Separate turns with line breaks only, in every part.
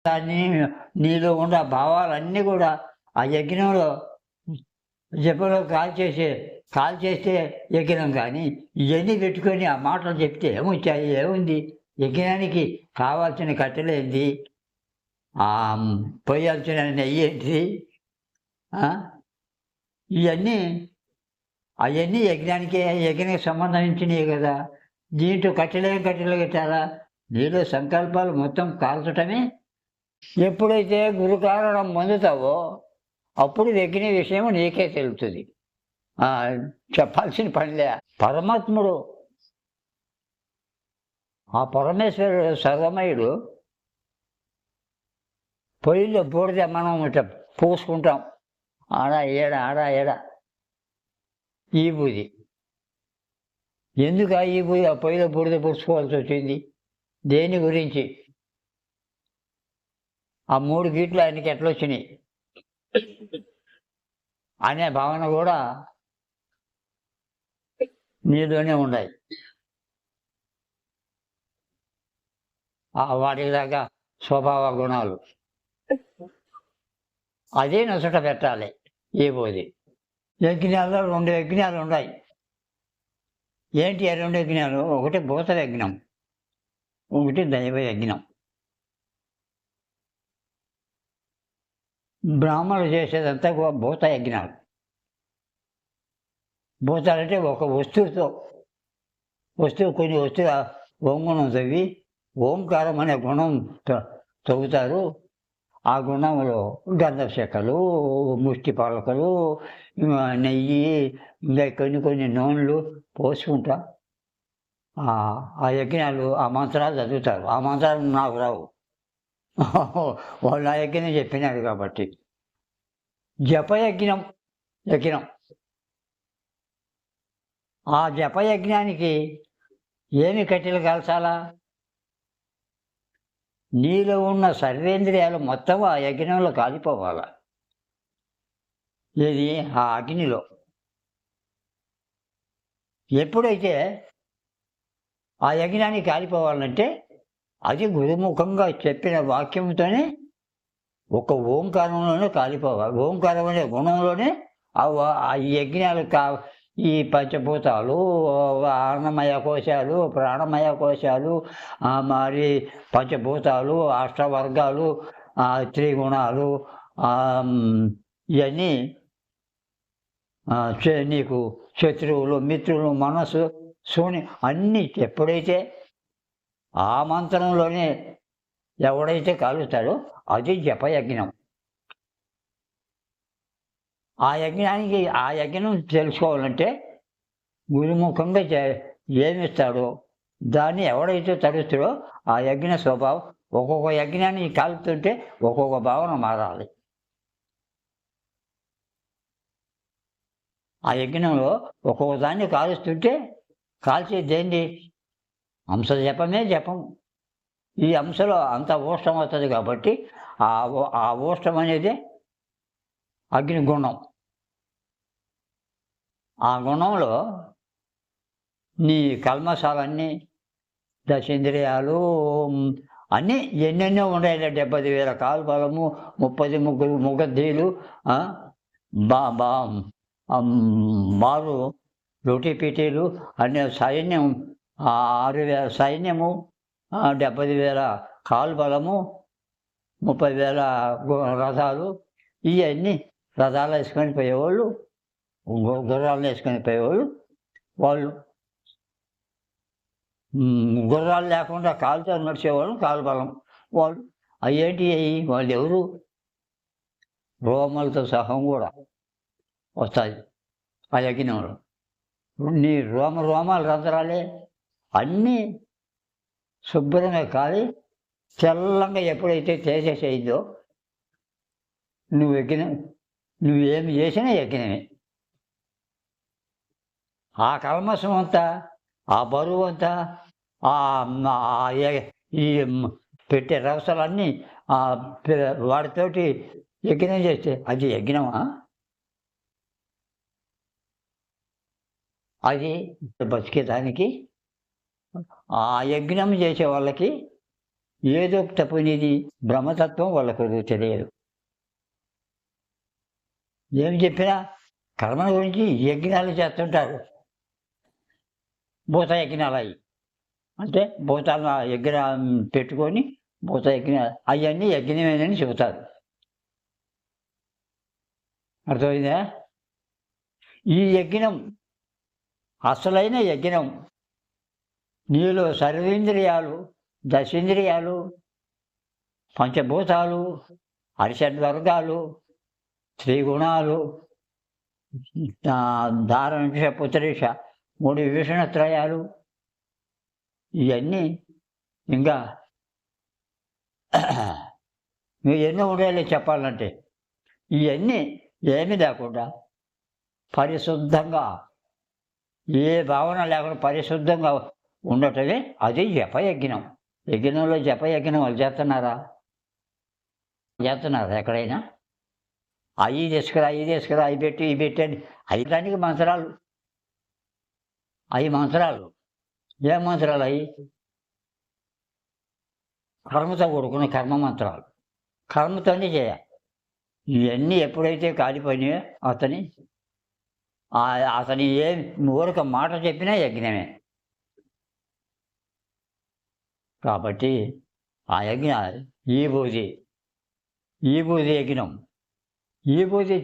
దాన్ని నీలో ఉన్న భావాలన్నీ కూడా ఆ యజ్ఞంలో జపంలో కాల్చేస్తే యజ్ఞం కానీ ఇవన్నీ పెట్టుకొని ఆ మాటలు చెప్తే ఏమొచ్చాయి ఏముంది యజ్ఞానికి కావాల్సిన కట్టెలేంది పొయ్యాల్సిన నెయ్యి ఏంటి ఇవన్నీ అవన్నీ యజ్ఞానికి సంబంధించినవి కదా. దీంట్లో కట్టెలు కట్టాలా నీలో సంకల్పాలు మొత్తం కాల్చటమే. ఎప్పుడైతే గురుకారణం పొందుతావో అప్పుడు యజ్ఞ విషయం నీకే తెలుస్తుంది. చెప్పాల్సిన పనిలే. పరమాత్ముడు ఆ పరమేశ్వరుడు సర్వమయుడు పొయ్యిలో బూడిద మనం పూసుకుంటాం ఆడ ఏడ ఈ బూది. ఎందుకు ఈ బూది ఆ పొయ్యిలో బూడిద పూసుకోవాల్సి వచ్చింది? దేని గురించి? ఆ 3 గీట్లు ఆయనకి ఎట్లా వచ్చినాయి అనే భావన కూడా నీలోనే ఉన్నాయి. వాటికి దాకా స్వభావ గుణాలు అదే నొసట పెట్టాలి. ఏ బోధి యజ్ఞాల్లో 2 యజ్ఞాలు ఉన్నాయి. ఏంటి ఆ 2 యజ్ఞాలు? ఒకటి భూత యజ్ఞం, ఒకటి దైవ యజ్ఞం. బ్రాహ్మణులు చేసేదంతా భూత యజ్ఞాలు. భూతాలంటే ఒక కొన్ని వస్తువు ఓంగుణం తవ్వి ఓంకారం అనే గుణం తవ్వుతారు. ఆ గుణంలో గంధ చెక్కలు, ముష్టి పలకలు, నెయ్యి, ఇంకా కొన్ని నూనెలు పోసుకుంటా ఆ యజ్ఞాలు ఆ మంత్రాలు చదువుతారు. ఆ మంత్రాలు నాకు రావు, వాళ్ళు ఆ యజ్ఞం చెప్పినారు కాబట్టి. జపయజ్ఞం ఆ జపయజ్ఞానికి ఏమి కట్టెలు కాల్చాలా? నీలో ఉన్న సర్వేంద్రియాలు మొత్తం ఆ యజ్ఞంలో కాలిపోవాలా. ఏది? ఆ అగ్నిలో. ఎప్పుడైతే ఆ యజ్ఞానికి కాలిపోవాలంటే అది గురుముఖంగా చెప్పిన వాక్యంతోనే ఒక ఓంకారంలోనే కాలిపోవాలి. ఓంకారం అనే గుణంలోనే ఆ యజ్ఞాలు ఈ పంచభూతాలు, అన్నమయ కోశాలు, ప్రాణమయ కోశాలు, మరి పంచభూతాలు, అష్టవర్గాలు, త్రిగుణాలు, ఇవన్నీ నీకు శత్రువులు, మిత్రులు, మనసు, శూన్యం అన్నీ ఎప్పుడైతే ఆ మంత్రంలోనే ఎవడైతే కాలుస్తాడో అది జపయజ్ఞం. ఆ యజ్ఞం తెలుసుకోవాలంటే గురుముఖంగా ఏమిస్తాడో దాన్ని ఎవడైతే తడుస్తాడో ఆ యజ్ఞ స్వభావం. ఒక్కొక్క యజ్ఞాన్ని కాలుతుంటే ఒక్కొక్క భావన మారాలి. ఆ యజ్ఞంలో ఒక్కొక్క దాన్ని కాలుస్తుంటే కాల్చేదేంటి? అంశ జపం. ఈ అంశలో అంత ఓష్టం అవుతుంది కాబట్టి ఆ ఓష్టం అనేది అగ్నిగుణం. ఆ గుణంలో నీ కల్మషాలన్నీ, దశేంద్రియాలు అన్నీ ఎన్నెన్నో ఉన్నాయి. 70,000 కాల్బలము, 30 ముగద్దీలు, మారు రోటీపీటీలు అనే సైన్యం, 6,000 సైన్యము, 70,000 కాల్బలము, 30,000 రథాలు. ఇవన్నీ రథాలు వేసుకొని పోయేవాళ్ళు, గుర్రాలను వేసుకొని పోయేవాళ్ళు. వాళ్ళు గుర్రాలు లేకుండా కాలుతో నడిచేవాళ్ళు కాలుబలం. వాళ్ళు అయ్యేంటి వాళ్ళు ఎవరు? రోమలతో సహం కూడా వస్తుంది ఆ యజ్ఞంలో. నీ రోమాలు రంధ్రాలే అన్నీ శుభ్రంగా కాలి తెల్లంగా ఎప్పుడైతే తేజేసేయిందో నువ్వేమి చేసినా యజ్ఞమే. ఆ కల్మషం అంతా, ఆ బరువు అంతా, ఈ పెట్టే రవసలన్నీ వాడితోటి యజ్ఞం చేస్తే అది యజ్ఞమా? అది బతికేదానికి ఆ యజ్ఞం చేసే వాళ్ళకి ఏదో తప్పనిది బ్రహ్మతత్వం వాళ్ళకు తెలియదు. ఏమి చెప్పినా కర్మ గురించి యజ్ఞాలు చేస్తుంటారు. భూత యజ్ఞాలయి. అంటే భూతాలను యజ్ఞం పెట్టుకొని భూత యజ్ఞాలు అవన్నీ యజ్ఞమేనని చెబుతారు. అర్థమైందా? ఈ యజ్ఞం అసలైన యజ్ఞం నీలో సర్వేంద్రియాలు, దశేంద్రియాలు, పంచభూతాలు, అరిషడ్వర్గాలు, త్రిగుణాలు, దారంశ పుత్రేష 3 విభీషణత్రయాలు, ఇవన్నీ ఇంకా మీరు ఎన్నో ఉండాలి చెప్పాలంటే. ఇవన్నీ ఏమీ లేకుండా పరిశుద్ధంగా, ఏ భావన లేకుండా పరిశుద్ధంగా ఉండటమే అది జపయజ్ఞం. యజ్ఞంలో జపయజ్ఞం వాళ్ళు చేస్తున్నారా? చేస్తున్నారా ఎక్కడైనా? అవి తీసుకురా, అవి పెట్టి, ఇవి పెట్టండి. అవి దానికి మంత్రాలు. అవి మంత్రాలు. ఏం మంత్రాలు అవి? కర్మతో కూడుకున్న కర్మ మంత్రాలు. కర్మతోనే చేయాలి. ఇవన్నీ ఎప్పుడైతే కాలిపోయినాయో అతని ఏం ఊరక మాట చెప్పినా యజ్ఞమే. కాబట్టి ఆ యజ్ఞ ఈ బూది యజ్ఞం. ఈ బూది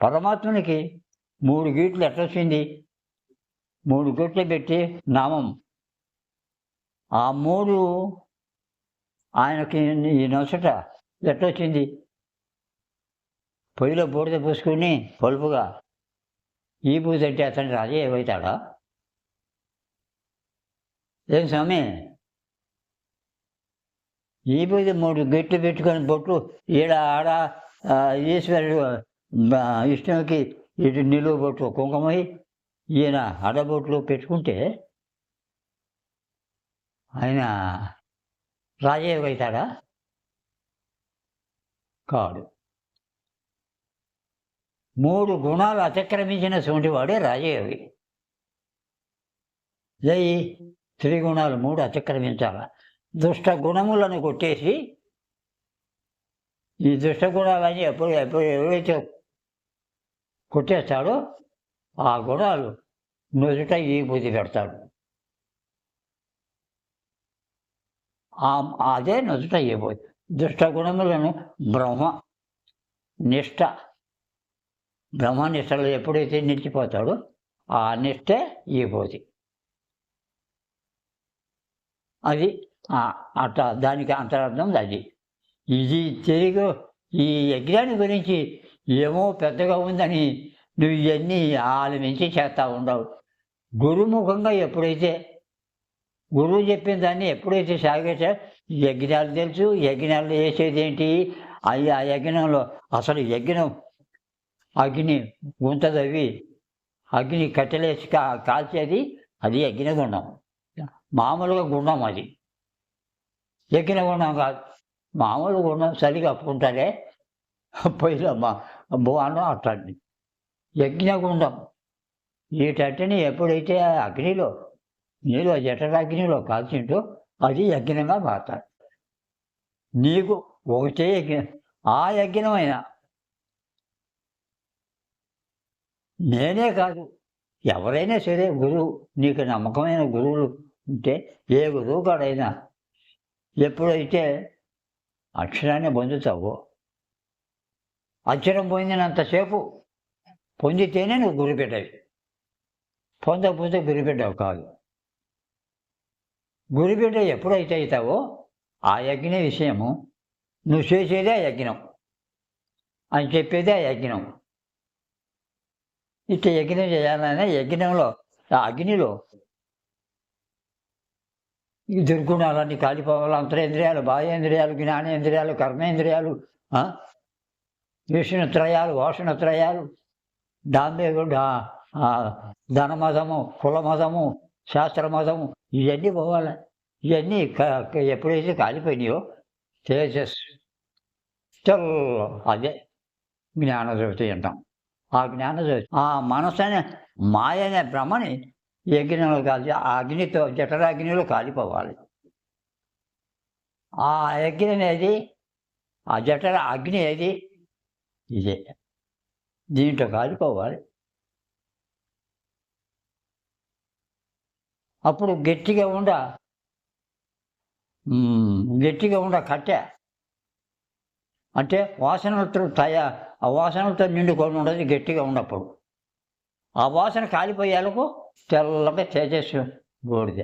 పరమాత్మనికి 3 గీట్లు ఎట్టొచ్చింది? 3 గీట్లు పెట్టి నామం. ఆ 3 ఆయనకి ఈ నొసట ఎట్టొచ్చింది? పొయ్యిలో బూడిద పూసుకుని పొలుపుగా ఈ బూది అంటే అతని రాజే ఏమవుతాడా? ఏం స్వామి? ఈ బూది 3 గెట్లు పెట్టుకొని బొట్లు ఈడ ఆడ ఈశ్వరుడు విష్ణువుకి ఇటు నిలువు బొట్లు కుంకుమై ఈయన అడబొట్లు పెట్టుకుంటే ఆయన రాజయోగి అవుతాడా? కాడు. 3 గుణాలు అతిక్రమించిన వాడే రాజయోగి. జై త్రిగుణాలు 3 అతిక్రమించాల. దుష్ట గుణములను కొట్టేసి, ఈ దుష్ట గుణాలన్నీ ఎవరైతే కొట్టేస్తాడో ఆ గుణాలు నుదుట ఈ బుద్ధి పెడతాడు. అదే నుదుట ఈ బుద్ధి. దుష్ట గుణములను బ్రహ్మనిష్టలో ఎప్పుడైతే నిలిచిపోతాడో ఆ నిష్టే ఈ బోధి. అది అట్లా దానికి అంతరార్థం అది. ఇది తిరిగి ఈ యజ్ఞాన్ని గురించి ఏమో పెద్దగా ఉందని నువ్వు ఇవన్నీ ఆలమించి చేస్తూ ఉండవు. గురుముఖంగా ఎప్పుడైతే గురువు చెప్పిన దాన్ని ఎప్పుడైతే సాగేసా యజ్ఞాలు తెలుసు. యజ్ఞాలు వేసేది ఏంటి? ఆ యజ్ఞంలో అసలు యజ్ఞం అగ్ని గుంతదవి అగ్ని కట్టెలేసి కాల్చేది అది యజ్ఞగుండం. మామూలుగా గుండం అది యజ్ఞగుండం కాదు. మామూలు గుండం సరిగా కప్పుకుంటారే పొయ్యిలో బాగుండం అట్లాంటి యజ్ఞగుండం. వీటట్టిని ఎప్పుడైతే అగ్నిలో నీలో జఠరాగ్నిలో కాల్చింటో అది యజ్ఞంగా మారుతాడు. నీకు ఒకటే యజ్ఞం. ఆ యజ్ఞమైనా నేనే కాదు ఎవరైనా సరే గురువు, నీకు నమ్మకమైన గురువులు ఉంటే ఏ గురువు కాడైనా ఎప్పుడైతే అక్షరాన్ని పొందుతావో, అక్షరం పొందినంతసేపు పొందితేనే నువ్వు గురిపెట్టవి. పొందకపోతే గురిపెట్టావు కాదు. గురిపెట్ట ఎప్పుడైతే అవుతావో ఆ యజ్ఞ విషయము నువ్వు చేసేదే యజ్ఞం అని చెప్పేదే యజ్ఞం. ఇట్లా యజ్ఞం చేయాలనే యజ్ఞంలో ఆ అగ్నిలో ఈ దుర్గుణాలన్నీ కాలిపోవాలి. అంతరేంద్రియాలు, బాహ్యేంద్రియాలు, జ్ఞానేంద్రియాలు, కర్మేంద్రియాలు, విష్ణుత్రయాలు, వాసనత్రయాలు, ధనమదము, కులమదము, శాస్త్రమదము ఇవన్నీ పోవాలి. ఇవన్నీ ఎప్పుడైతే కాలిపోయినాయో తేజస్ అదే జ్ఞానజ్యోతి అంటాం. ఆ జ్ఞానజ్యోతి ఆ మనసు అనే మాయ అనే భ్రమని యజ్ఞంలో కాల్చి ఆ అగ్నితో జఠరాగ్నిలో కాలిపోవాలి. ఆ యజ్ఞం ఏది? ఆ జఠర అగ్ని ఏది? ఇదే. దీంట్లో కాలిపోవాలి. అప్పుడు గట్టిగా ఉండ కట్టె. అంటే వాసనలతో ఆ వాసనలతో నిండుకొని ఉండదు గట్టిగా ఉన్నప్పుడు. ఆ వాసన కాలిపోయేలకు తెల్లగా తేజస్సు బూడిద.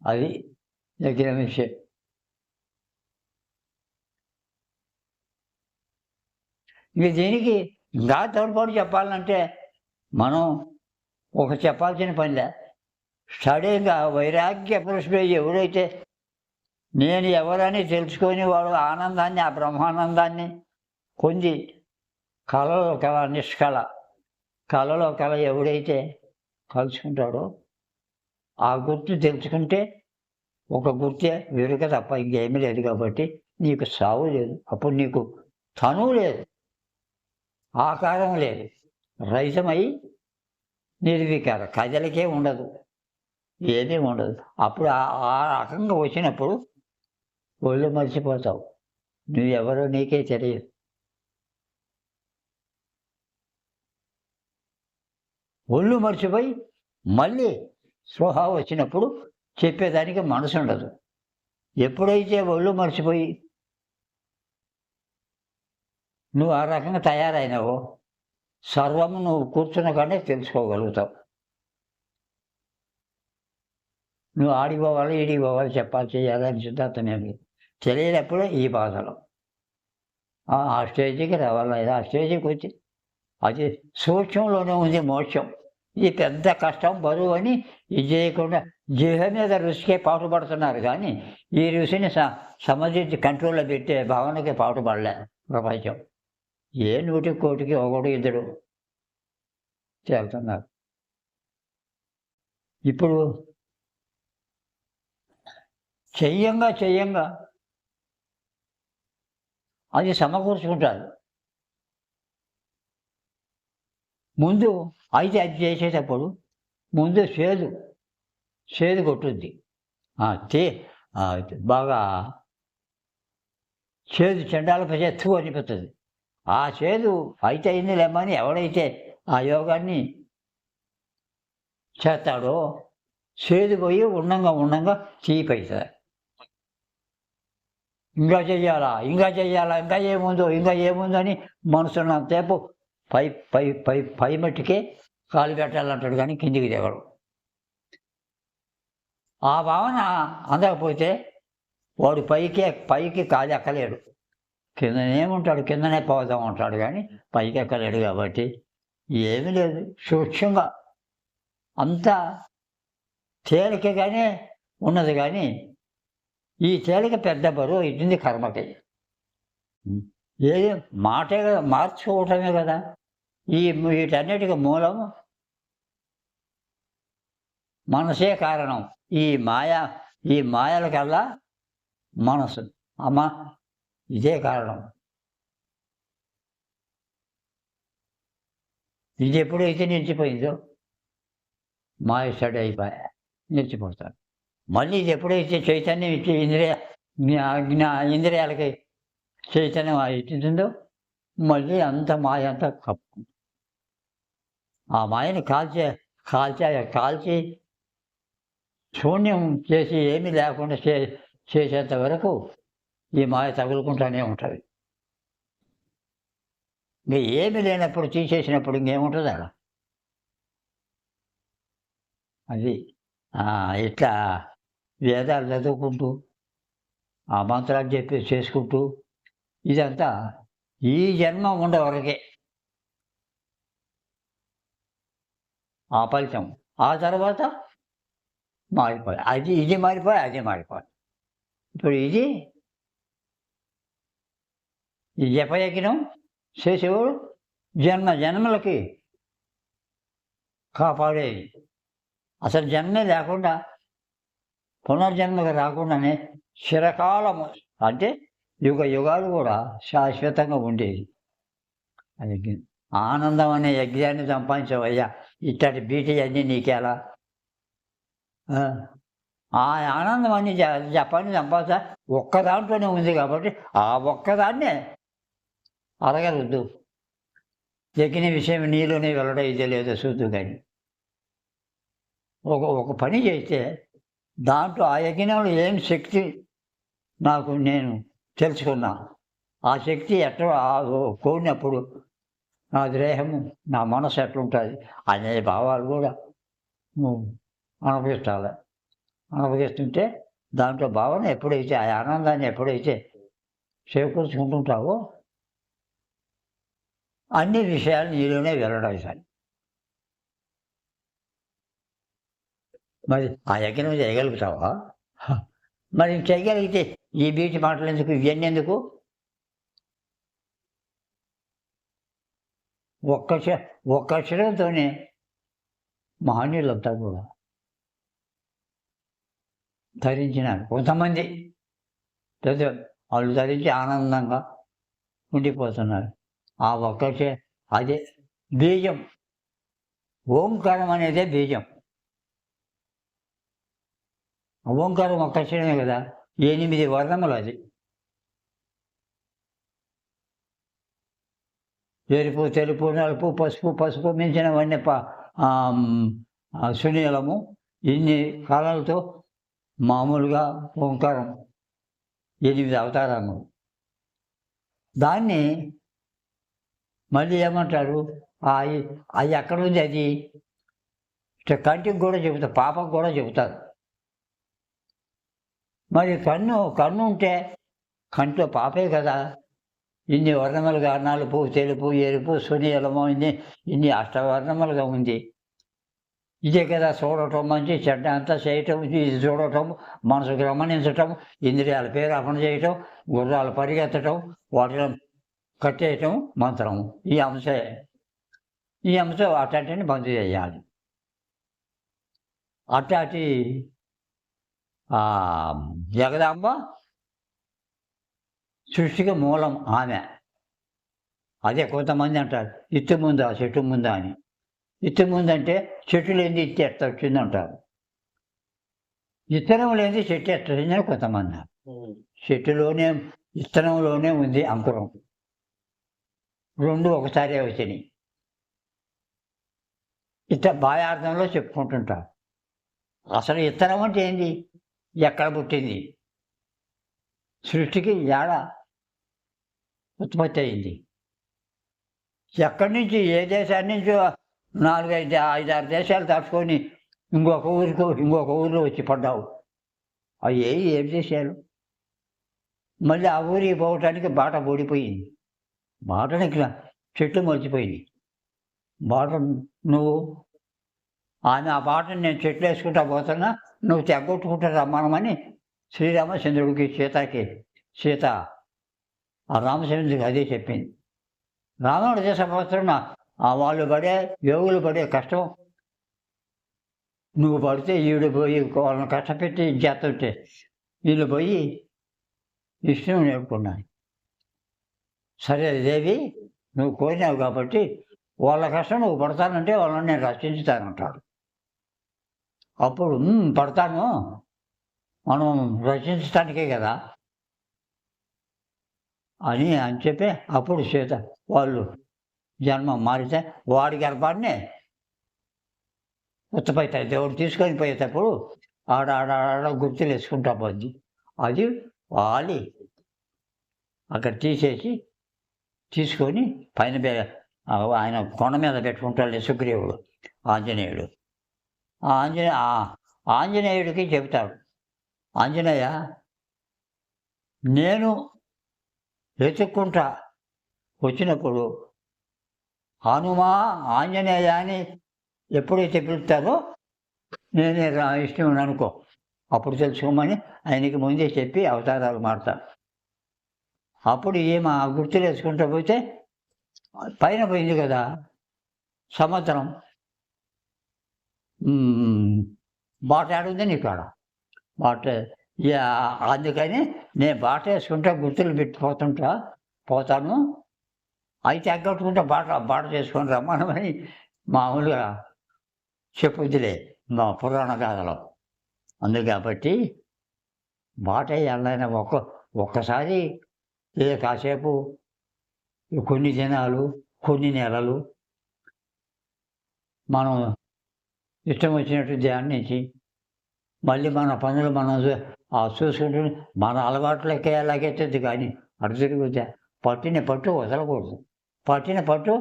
అది యజ్ఞం విషయం. ఇక దీనికి ఇంకా తోడ్పాటు చెప్పాలంటే మనం చెప్పాల్సిన పనిలే. సడన్గా వైరాగ్య పురుషుడు ఎవరైతే నేను ఎవరని తెలుసుకొని వాడు ఆనందాన్ని, ఆ బ్రహ్మానందాన్ని పొంది కళలో నిష్కళ కళలో ఎవడైతే కలుసుకుంటాడో ఆ గుర్తు తెలుసుకుంటే ఒక గుర్తే వెరుక తప్ప ఇంకేమీ లేదు. కాబట్టి నీకు సావు లేదు. అప్పుడు నీకు తనువు లేదు, ఆకారం లేదు, రహితమై నిర్వికారం, కదలికే ఉండదు, ఏమీ ఉండదు. అప్పుడు ఆ రకంగా వచ్చినప్పుడు ఒళ్ళు మర్చిపోతావు. నువ్వెవరో నీకే తెలియదు. ఒళ్ళు మర్చిపోయి మళ్ళీ స్పృహ వచ్చినప్పుడు చెప్పేదానికి మనసు ఉండదు. ఎప్పుడైతే ఒళ్ళు మర్చిపోయి నువ్వు ఆ రకంగా తయారైనావో సర్వము నువ్వు కూర్చున్న కాడే తెలుసుకోగలుగుతావు. నువ్వు ఆడికి పోవాలి, ఈడికి పోవాలి, చెప్పాలి, చేయాలని సిద్ధాంతం ఏమి తెలియనప్పుడే ఈ బాధలు. ఆ స్టేజీకి రావాలి. ఆ స్టేజీకి వచ్చి అది సూక్ష్మంలోనే ఉంది మోక్షం. ఇది పెద్ద కష్టం, బరువు అని ఇది చేయకుండా జీవ మీద రుచికే పాటుపడుతున్నారు. కానీ ఈ రుచిని సమర్థించి కంట్రోల్లో పెట్టే భావనకి పాటుపడలే ప్రపంచం. ఏ 100 కోటికి ఒకడు ఇద్దరు తేలుతున్నారు. ఇప్పుడు చెయ్యంగా అది సమకూర్చుకుంటారు. ముందు అయితే అది చేసేటప్పుడు ముందు చేదు కొట్టుద్ది. బాగా చేదు చెండాలకు ఎత్తు అనిపిస్తుంది. ఆ చేదు అయితే అయిందిలేమని ఎవడైతే ఆ యోగాన్ని చేస్తాడో చేదు పోయి ఉండంగా తీపి అవుతుంది. ఇంకా చెయ్యాలా, ఇంకా ఏముందని మనసున్నంతసేపు పై మట్టికే కాలు పెట్టాలంటాడు, కానీ కిందికి దిగడు. ఆ భావన అందకపోతే వాడు పైకి కాలు ఎక్కలేడు. కిందనేముంటాడు, కిందనే పోదాం అంటాడు, కానీ పైకి ఎక్కలేడు. కాబట్టి ఏమీ లేదు, సూక్ష్మంగా అంతా తేలికగానే ఉన్నది. కానీ ఈ తేలిక పెద్ద బరువు ఇచ్చింది కర్మకి. ఏది మాటే కదా, మార్చుకోవటమే కదా. వీటన్నిటికీ మూలం మనసే కారణం. ఈ మాయలకల్లా మనసు, అమ్మ ఇదే కారణం. ఇది ఎప్పుడైతే నిలిచిపోయిందో మాయ స్టడీ అయిపోయా, నిలిచిపోతాడు. మళ్ళీ ఇది ఎప్పుడైతే చైతన్యం ఇచ్చి ఇంద్రియాలకి చైతన్యం ఇచ్చిందో మళ్ళీ అంత మాయ అంతా కప్పు. ఆ మాయని కాల్చి శూన్యం చేసి ఏమీ లేకుండా చేసేంత వరకు ఈ మాయ తగులుకుంటూనే ఉంటుంది. ఇంకా ఏమీ లేనప్పుడు తీసేసినప్పుడు ఇంకేముంటుంది అలా. అది ఇట్లా వేదాలు చదువుకుంటూ ఆ మంత్రాలు చేసుకుంటూ ఇదంతా ఈ జన్మ ఉండేవరకే ఆ ఫలితం. ఆ తర్వాత మారిపోయి ఇది మారిపోయి ఇప్పుడు ఈ జపయజ్ఞం చేసేవాడు జన్మలకి కాపాడేది. అసలు జన్మే లేకుండా పునర్జన్మకి రాకుండానే చిరకాలము అంటే యుగాలు కూడా శాశ్వతంగా ఉండేది. అది ఆనందం అనే యజ్ఞాన్ని సంపాదించవయ్యా, ఇట్టటి బీటీ అన్నీ నీకేలా ఆ! ఆ ఆనందం అని జపాన్ని సంపాదించ ఒక్క దాంట్లోనే ఉంది కాబట్టి, ఆ ఒక్కదాన్నే అడగలొద్దు. ఎక్కిన విషయం నీలోనే వెల్లడి అయితే లేదో చూద్దువు గాని. ఒక ఒక పని చేస్తే దాంట్లో ఆ యజ్ఞంలో ఏం శక్తి నేను తెలుసుకున్నా. ఆ శక్తి కోరినప్పుడు నా దేహము, నా మనసు ఎట్లుంటది అనే భావాలు గూడా నువ్వు అనుభవించాలి. అనుభవిస్తుంటే దాంట్లో భావన ఎప్పుడైతే ఆ ఆనందాన్ని ఎప్పుడైతే చేకూర్చుకుంటుంటావో అన్ని విషయాలు నీలోనే వెల్లడవుతాయి. మరి ఆ యజ్ఞం చేయగలుగుతావా? హ! మరి చేయగలిగితే ఈ బీటి మాటలెందుకు? ఇవన్నీ ఎందుకు? ఒక్క క్ష ఒక్క అక్షరంతోనే మహనీయులంతా కూడా ధరించినారు. కొంతమంది పెద్ద వాళ్ళు ధరించి ఆనందంగా ఉండిపోతున్నారు. ఆ ఒక్కటే అదే బీజం. ఓంకారం అనేదే బీజం. ఓంకారం ఒక్క అక్షరమే కదా! 8 వర్ణములది. ఎరుపు, తెలుపు, నలుపు, పసుపు, పసుపు మించినవన్నీ సునీలము ఇన్ని కళలతో మామూలుగా ఓంకారం 8 అవతారములు. దాన్ని మళ్ళీ ఏమంటారు? అది ఎక్కడుంది అది? కంటికి కూడా చెబుతారు. పాపకు కూడా చెబుతారు. మరి కన్ను ఉంటే కంట్లో పాపే కదా! ఇన్ని వర్ణములుగా నలుపు, తెలుపు, ఎరుపు, సునీలము ఇన్ని అష్టవర్ణములుగా ఉంది. ఇదే కదా చూడటం, మంచి చెడ్డ అంతా చేయటం, ఇది చూడటం, మనసుకు గమనించటం, ఇంద్రియాల పేరాపణ చేయటం, గుర్రాలు పరిగెత్తటం, వాటిని కట్టేయటం మంత్రము. ఈ అంశం అట్లాంటిని బంద్ చేయాలి. అట్లాంటి జగదాంబ సృష్టికి మూలం ఆమె. అదే కొంతమంది అంటారు, ఇత్తు ముందా చెట్టు ముందా అని. ఇత్తు ముందంటే చెట్టు లేనిది ఇత్తి ఎట్ట వచ్చిందంటారు. విత్తనం లేనిది చెట్టు ఎట్ట వచ్చిందని కొంతమంది అన్నారు. చెట్టులోనే విత్తనంలోనే ఉంది అంకురం. 2 ఒకసారే వచ్చినాయి. బాయార్థంలో చెప్పుకుంటుంటారు. అసలు విత్తనం అంటే ఏంది? ఎక్కడ పుట్టింది? సృష్టికి ఏడ ఉత్పత్తి అయింది? ఎక్కడి నుంచి ఏ దేశాన్ని నుంచో 4, 5, 6 దేశాలు దాటుకొని ఇంకొక ఊరిలో వచ్చి పడ్డావు. అవి ఏం దేశాలు? మళ్ళీ ఆ ఊరికి పోవటానికి బాట ఊడిపోయింది. బాటనికి చెట్లు మొలిచిపోయింది. బాట నువ్వు ఆమె ఆ బాటను నేను చెట్లు వేసుకుంటా పోతున్నా, నువ్వు తెగొట్టుకుంటా రమ్మనమని శ్రీరామచంద్రుడికి సీత ఆ రామచంద్రుడికి అదే చెప్పింది. రావణుడు దేశపోతున్న వాళ్ళు యోగులు పడే కష్టం నువ్వు పడితే ఈవిడ పోయి వాళ్ళని కష్టపెట్టి చేస్తుంటే వీళ్ళు పోయి విష్ణువు నేర్చుకున్నాను. సరే దేవి, నువ్వు కోరినావు కాబట్టి వాళ్ళ కష్టం నువ్వు పడతానంటే వాళ్ళని నేను రక్షించుతానంటాడు. అప్పుడు పడతాను, మనం రక్షించడానికే కదా అని చెప్పి అప్పుడు సీత వాళ్ళు జన్మ మారితే వాడి గర్భాన్నే ఉత్తపైతాయి. దేవుడు తీసుకొని పోయేటప్పుడు ఆడ గుర్తులు వేసుకుంటా పోద్ది. అది వాలి అక్కడ తీసుకొని పైన ఆయన కొండ మీద పెట్టుకుంటాడు సుగ్రీవుడు, ఆంజనేయుడు. ఆంజనేయుడికి చెబుతాడు, ఆంజనేయ నేను వెతుక్కుంటా వచ్చినప్పుడు హనుమా ఆంజనేయ అని ఎప్పుడైతే పిలుస్తారో నేనే విష్ణువుని అనుకో, అప్పుడు తెలుసుకోమని ఆయనకి ముందే చెప్పి అవతారాలు మారుతాను. అప్పుడు ఏమో గుర్తులు వేసుకుంటూ పోతే పైన పోయింది కదా సముద్రం, బాట ఆడుంది నీకు ఆడ బాట. అందుకని నేను బాట వేసుకుంటా గుర్తులు పోతాను, అయితే ఎగ్గొట్టుకుంటా బాట చేసుకొని రమ్మనమని మామూలుగా చెప్పుద్దిలే మా పురాణ గాథలో. అందుకు కాబట్టి బాట ఎల్లైనా ఒక్కసారి కాసేపు కొన్ని దినాలు, కొన్ని నెలలు మనం ఇష్టం వచ్చినట్టు ధ్యానించి, మళ్ళీ మన పనులు మనం చూసుకుంటూ మన అలవాట్లకే ఎలాగైతుంది కానీ అటు తిరుగుతే పట్టిన పట్టు వదలకూడదు. పట్టిన పట్టు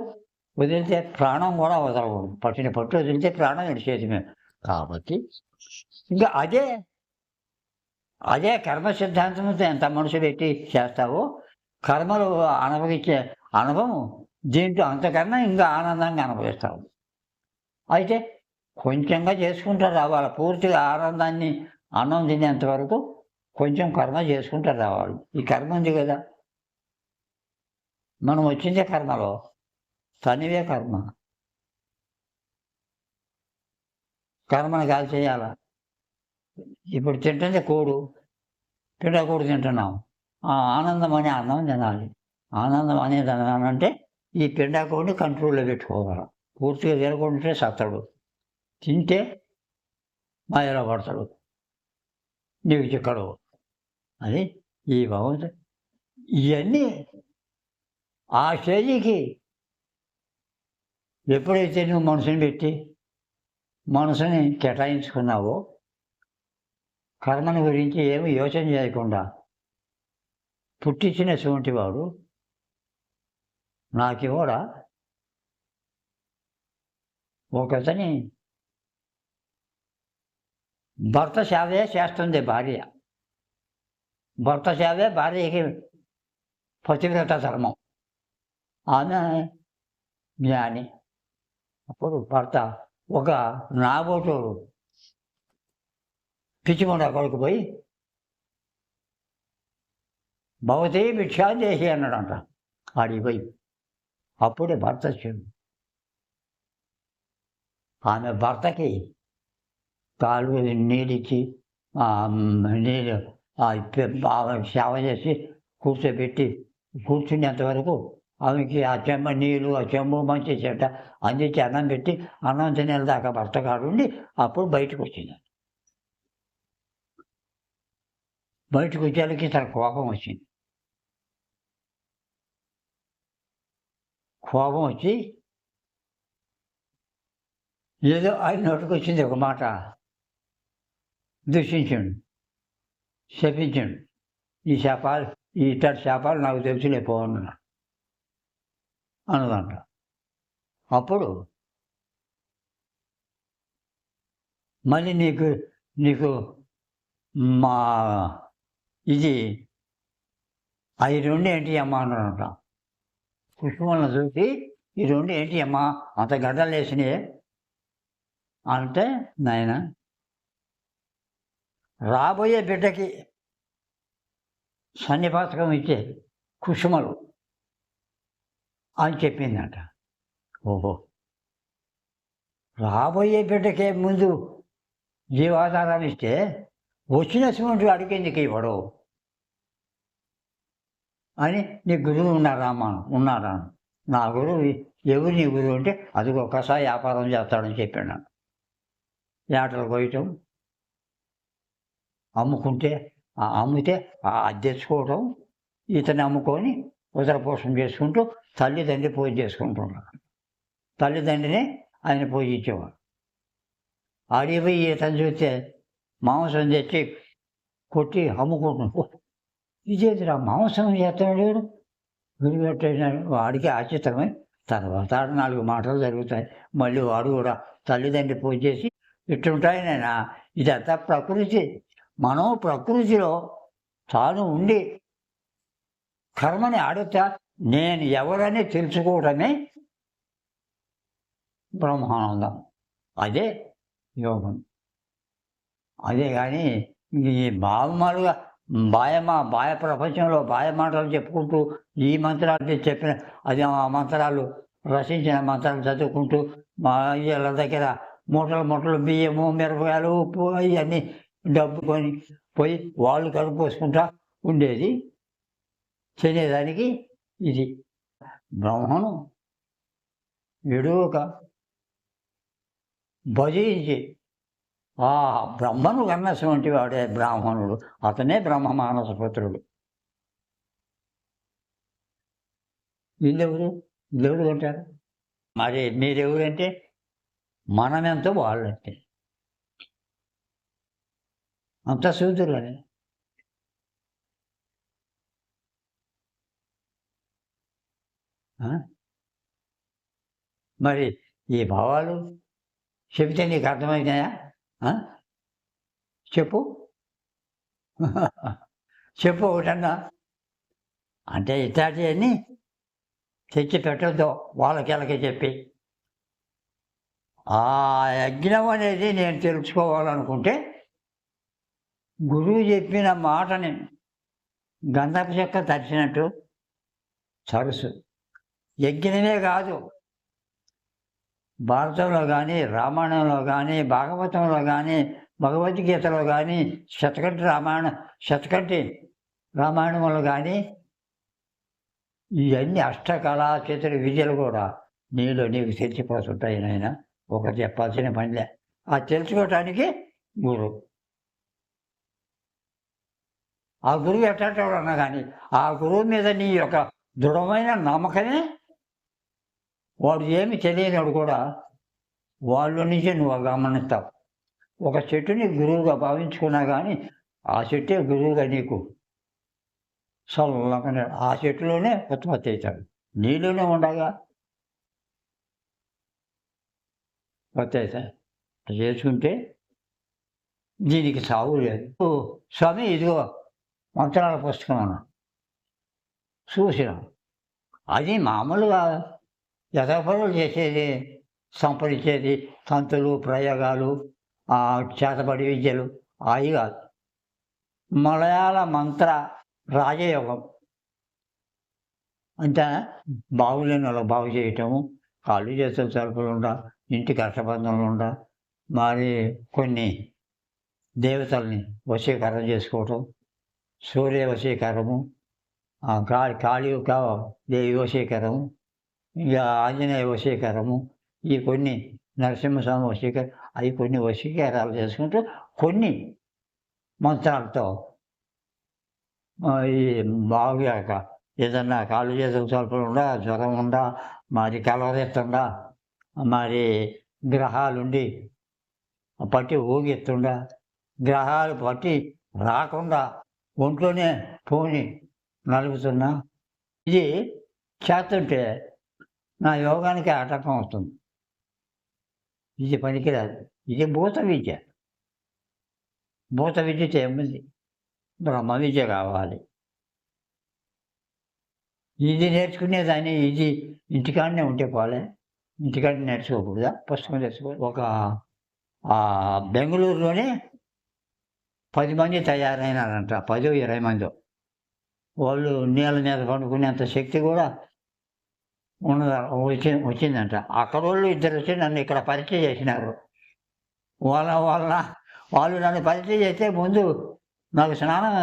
వదిలితే ప్రాణం కూడా వదలకూడదు. పట్టిన పట్టు వదిలితే ప్రాణం విడిచేది మేము. కాబట్టి ఇంకా అదే కర్మ సిద్ధాంతంతో ఎంత మనసు పెట్టి చేస్తావో కర్మలు అనుభవించే అనుభవం దీంట్లో అంతకన్నా ఇంకా ఆనందంగా అనుభవిస్తావు. అయితే కొంచెంగా చేసుకుంటూ రావాలి. పూర్తిగా ఆనందాన్ని అన్నం తినేంత వరకు కొంచెం కర్మ చేసుకుంటూ రావాలి. ఈ కర్మ ఉంది కదా, మనం వచ్చిందే కర్మలో, తనివే కర్మ. కర్మను కాదు చేయాలా. ఇప్పుడు తింటుంది కూడు, కూడు తింటున్నాం. ఆనందం అనే అన్నం తినాలి. ఆనందం అనేది అంటే ఈ పిండాకోడిని కంట్రోల్లో పెట్టుకోవాలి. పూర్తిగా తినకుంటే సత్తడు, తింటే మాయలో పడతాడు, నీకు చిక్కడు. అది ఈ భగవంతుడు ఇవన్నీ ఆ స్టేజీకి ఎప్పుడైతే నువ్వు మనసుని కేటాయించుకున్నావో, కర్మను గురించి ఏమి యోచన చేయకుండా పుట్టించినటువంటి వాడు నాకు కూడా ఒకతని భర్త సేవే చేస్తుంది భార్య. భర్త సేవే భార్యకి పతివ్రత ధర్మం. ఆమె జ్ఞాని. అప్పుడు భర్త ఒక నాబోటోడు పిచ్చిమొండ కొడుకు పోయి భవతి భిక్షాదేహి అన్నాడంట. ఆడిపోయి అప్పుడే భర్త చెడు. ఆమె భర్తకి కాలు నీళ్ళిచ్చి నీళ్ళు సేవ చేసి కూర్చోబెట్టి కూర్చునేంతవరకు ఆమెకి ఆ నీళ్ళు ఆ చెంబు మంచి చెడ్డ అందించి అన్నం పెట్టి అన్నం తినేల దాకా భర్త కాడుండి అప్పుడు బయటకు వచ్చింది. బయటకు వచ్చేళ్ళకి తన కోపం వచ్చింది. కోపం వచ్చి ఏదో ఆయన నోటికి వచ్చింది ఒక మాట, దూషించండు, శపించండు. ఇట్టటి శాపాలు నాకు తెలుసులే పోవన్నా అన్నదంట. అప్పుడు మళ్ళీ నీకు మా ఇది అవి రెండు ఏంటి అమ్మ అన్నాడంట. పుష్పలను చూసి ఈ రెండు ఏంటి అమ్మ అంత గడ్డలు వేసినాయి అంటే, నాయన రాబోయే బిడ్డకి సన్నిపాతకం ఇచ్చే కుసుమలు అని చెప్పిందంట. ఓహో, రాబోయే బిడ్డకే ముందు జీవాధారం ఇస్తే వచ్చినటువంటి వాడికి ఎందుకు ఇవ్వడు అని, నీ గురువు ఉన్నారా అమ్మా? ఉన్నారా? నా గురువు. ఎవరు నీ గురువు అంటే, అది ఒక్కసారి వ్యాపారం చేస్తాడని చెప్పాడు. ఏటలు పోయటం, అమ్మితే తెచ్చుకోవటం, ఇతన్ని అమ్ముకొని ఉదరపోషణ చేసుకుంటూ తల్లిదండ్రి పూజ చేసుకుంటున్నాడు. తల్లిదండ్రిని ఆయన పూజించేవాడు. ఆడిపోయి ఇతను చూస్తే మాంసం తెచ్చి కొట్టి అమ్ముకుంటున్నాడు. ఇదేదిరా మాంసం చేస్తున్నాడు, గురిపెట్టినాడు. వాడికి ఆశ్చర్యమై తర్వాత 4 మాటలు జరుగుతాయి. మళ్ళీ వాడు కూడా తల్లిదండ్రి పూజ చేసి ఇట్టుంటాయి. నేను ఇదంతా ప్రకృతి. మనం ప్రకృతిలో తాను ఉండి కర్మని ఆడుతా నేను ఎవరని తెలుసుకోవడమే బ్రహ్మానందం. అదే యోగం. అదే కానీ ఈ మామూలుగా బాహ్య ప్రపంచంలో బాహ్య మాటలు చెప్పుకుంటూ ఈ మంత్రాలు చెప్పిన అది ఆ మంత్రాలు రచించిన మంత్రాలు చదువుకుంటూ మా ఇళ్ళ దగ్గర మూటలు బియ్యము మిరపకాయలు ఉప్పు ఇవన్నీ డబ్బు కొని పోయి వాళ్ళు కడుపుకోసుకుంటా ఉండేది. తినేదానికి ఇది బ్రహ్మను విడువక భజించి ఆ బ్రహ్మను కన్నటువంటి వాడే బ్రాహ్మణుడు. అతనే బ్రహ్మ మానస పుత్రుడు. వీళ్ళెవరు? వీళ్ళెవరు కొంటారు? మరి మీరెవరంటే మనమెంతో వాళ్ళంతే. అంతా శూద్రులనే. ఆ! మరి ఈ భావాలు చెబితే నీకు అర్థమైనాయా? ఆ! చెప్పు. చెప్పు ఒకటన్నా. అంటే ఇట్లాంటియన్నీ తెచ్చి పెట్టొద్దు వాళ్ళకి చెప్పి. ఆ యజ్ఞం అనేది నేను తెలుసుకోవాలనుకుంటే, గురువు చెప్పిన మాటని గంధపు చెక్క తడిచినట్టు సరస్సు. యజ్ఞమే కాదు, భారతంలో గానీ, రామాయణంలో గానీ, భాగవతంలో గానీ, భగవద్గీతలో గానీ, శతకంఠి రామాయణంలో గానీ, ఇయన్నీ అష్టకళా చతుర్ విద్యలు కూడా నీలో నీకు తెలిసిపోతుంటాయి నాయనా. ఒకరు చెప్పాల్సిన పనిలే. అది తెలుసుకోవటానికి గురువు. ఆ గురువు ఎట్లాంటోడన్నా గానీ, ఆ గురువు మీద నీ యొక్క దృఢమైన నమ్మకమే వాడు ఏమి తెలియనోడు కూడా వాళ్ళ నుంచి నువ్వు గమనిస్తావు. ఒక చెట్టుని గురువుగా భావించుకున్నా గానీ, ఆ చెట్టే గురువుగా నీకు సల్లగా ఆ చెట్టులోనే ఉత్పత్తి అవుతాడు. నీలోనే ఉండగా ఉత్పత్తి అవుతాడు. చేసుకుంటే దీనికి సావు లేదు. స్వామి ఇదిగో మంత్రాల పుస్తకం అన్నా. చూసినా. అది మామూలుగా యథాపరులు చేసేది, సంపదించేది తంతులు, ప్రయోగాలు, చేతబడి విద్యలు అయి కాదు. మలయాళ మంత్ర రాజయోగం. అంటే బాగులేని వాళ్ళకి బాగు చేయటము, కాళ్ళు చేతులు తలుపులుండా, ఇంటి కష్టబంధనలుండా, మరి కొన్ని దేవతల్ని వశీకరణ చేసుకోవటం, సూర్య వశీకరము, కాళిక దేవి వశీకరము, ఇక ఆంజనేయ వశీకరము, ఈ కొన్ని నరసింహస్వామి అవి కొన్ని వశీకరాలు చేసుకుంటూ కొన్ని మంత్రాలతో ఈ బాగుగాక ఏదన్నా కాళ్ళు చేతులు తలుపులుండా, జ్వరం ఉండా, మరి కలవరెత్తుండా, మరి గ్రహాలుండి పట్టి ఊగెత్తుండా, గ్రహాలు పట్టి రాకుండా ఒంట్లోనే పోని నలుగుతున్నా, ఇది చేస్తుంటే నా యోగానికి ఆటంకం అవుతుంది. ఇది పనికిరాదు. ఇది భూత విద్య. భూత విద్యతో ఏముంది? బ్రహ్మ విద్య కావాలి. ఇది నేర్చుకునేదాన్ని ఇది ఇంటికాడనే ఉంటే పోలే. ఇంటికాడ నేర్చుకోకూడదా? పుస్తకం తెచ్చుకోవాలి. బెంగుళూరులోనే 10 మంది తయారైనారంట. 10, 20 మందో. వాళ్ళు నీళ్ళ మీద పండుకునేంత శక్తి కూడా వచ్చిందంట. అక్కడోళ్ళు ఇద్దరొచ్చి నన్ను ఇక్కడ పరిచయం చేసినారు. వాళ్ళు నన్ను పరిచయం చేస్తే ముందు నాకు స్నానం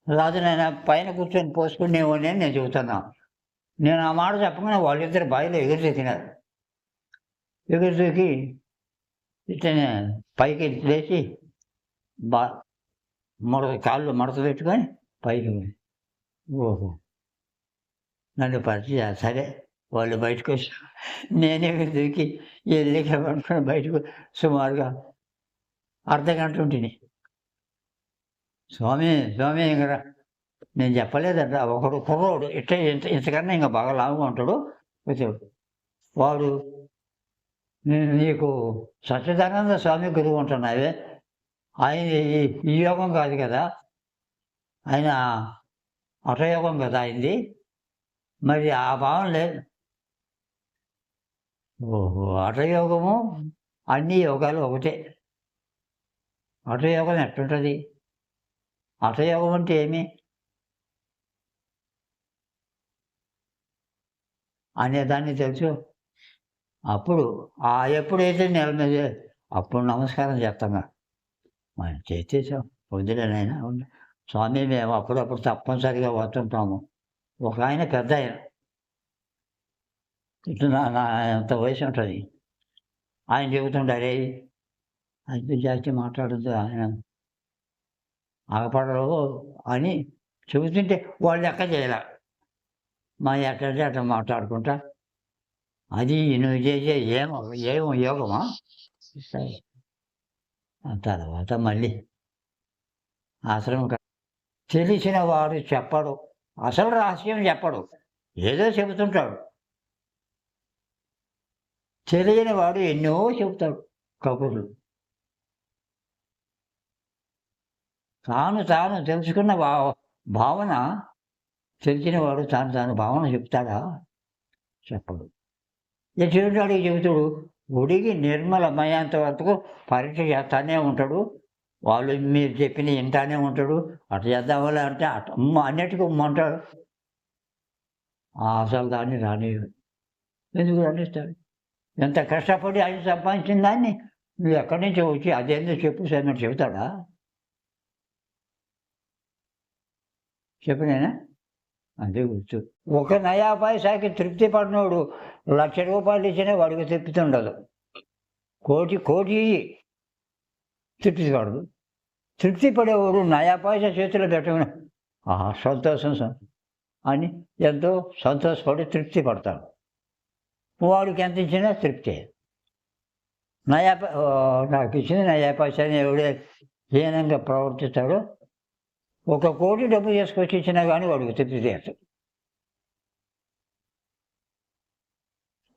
రాజు నాయన పైన కూర్చొని పోసుకునేవాడిని అని నేను చెబుతున్నా. నేను ఆ మాట చెప్పగానే వాళ్ళిద్దరు బావిలో ఎగురు దూకినారు. ఎగురు దూకి ఇట్లనే పైకి లేచి కాళ్ళు మడత పెట్టుకొని పైకి ఓహో! నన్ను పరిచయం సరే వాళ్ళు బయటకు వచ్చి నేనే దూకి ఎల్లిక పడుకొని బయటకు సుమారుగా అర్ధగంట ఉంటిని. స్వామి ఇంక నేను చెప్పలేదట. ఒకడు కుర్రోడు ఇంతకన్నా ఇంకా బాగా లావుగా ఉంటాడు. వచ్చేవాడు. వాడు నీకు సచ్చిదానంద స్వామి గురువు ఉంటున్నావే, ఆయన ఈ యోగం కాదు కదా, ఆయన హఠయోగం కదా అయింది. మరి ఆ భావం లేదు. ఓహో! హఠయోగము అన్ని యోగాలు ఒకటే. హఠయోగం ఎట్లుంటుంది? హఠయోగం అంటే ఏమి? అనేదాన్ని తెలుసు. అప్పుడు ఎప్పుడైతే నెల మీద అప్పుడు నమస్కారం చేస్తాంగా. మనం చేసేసాం. వద్దులేనైనా స్వామి మేము అప్పుడప్పుడు తప్పనిసరిగా వస్తుంటాము. ఒక ఆయన పెద్దాయన. ఇటు నా ఎంత వయసు ఉంటుంది. ఆయన చెబుతుండే, "అరేయ్! అయితే జాస్తి మాట్లాడొద్దు ఆయన ఆగపడరు అని చెబుతుంటే వాళ్ళు లెక్క చేయలే. ఎట్టంటే అట్లా మాట్లాడుకుంటా అది నువ్వు చేసే ఏం యోగమా? సరే. ఆ తర్వాత మళ్ళీ ఆశ్రమం తెలిసిన వాడు చెప్పడు. అసలు రహస్యం చెప్పడు. ఏదో చెబుతుంటాడు. తెలియని వాడు ఎన్నో చెబుతాడు కబుర్లు. తాను తెలుసుకున్న భావన తెలిసిన వాడు తాను భావన చెప్తాడా? చెప్పడు. ఎటువంటివాడికి చెబుతాడు? గుడికి నిర్మలమయ్యేంత వరకు పరీక్ష చేస్తానే ఉంటాడు. వాళ్ళు మీరు చెప్పినవి వింటానే ఉంటాడు. అట్లా చేద్దామని అంటే అన్నిటికీ ఉమ్మంటాడు. అసలు దాన్ని రానివ్వడు. ఎందుకు రానిస్తాడు? ఎంత కష్టపడి అది సంపాదించిన దాన్ని నువ్వు ఎక్కడి నుంచో వచ్చి అదేందో చెప్పు సార్ మరి చెబుతాడా? చెప్పినేనా? అదే గుర్తు. ఒక నయా పైసాకి తృప్తి పడినోడు ₹1,00,000 ఇచ్చినా వాడికి తృప్తి ఉండదు. కోటి తృప్తి పడదు. తృప్తి పడేవాడు నయా పైసా చేతిలో పెట్టమని సంతోషం అని ఎంతో సంతోషపడి తృప్తి పడతాడు. వాడికి ఎంత ఇచ్చినా తృప్తి. నాకు ఇచ్చింది నయా పైసాని ఎవడే హీనంగా ప్రవర్తిస్తాడో 1,00,00,000 డబ్బు చేసుకొచ్చి ఇచ్చినా కానీ వాడికి తృప్తి తీరదు.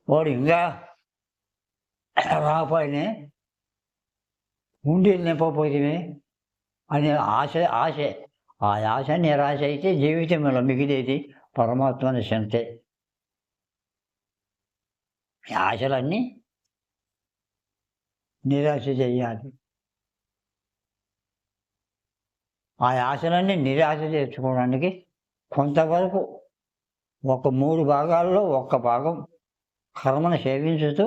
వాడు ఇంకా రాకపోయినే ఉండేది నింపపోతే అనే ఆశ ఆ ఆశ నిరాశ అయితే జీవితంలో మిగిలేది పరమాత్మని చెంతే. ఆశలన్నీ నిరాశ చెయ్యాలి. ఆ ఆశలన్నీ నిరాశ తెచ్చుకోవడానికి కొంతవరకు ఒక 3 భాగాల్లో ఒక్క భాగం కర్మను సేవించుతూ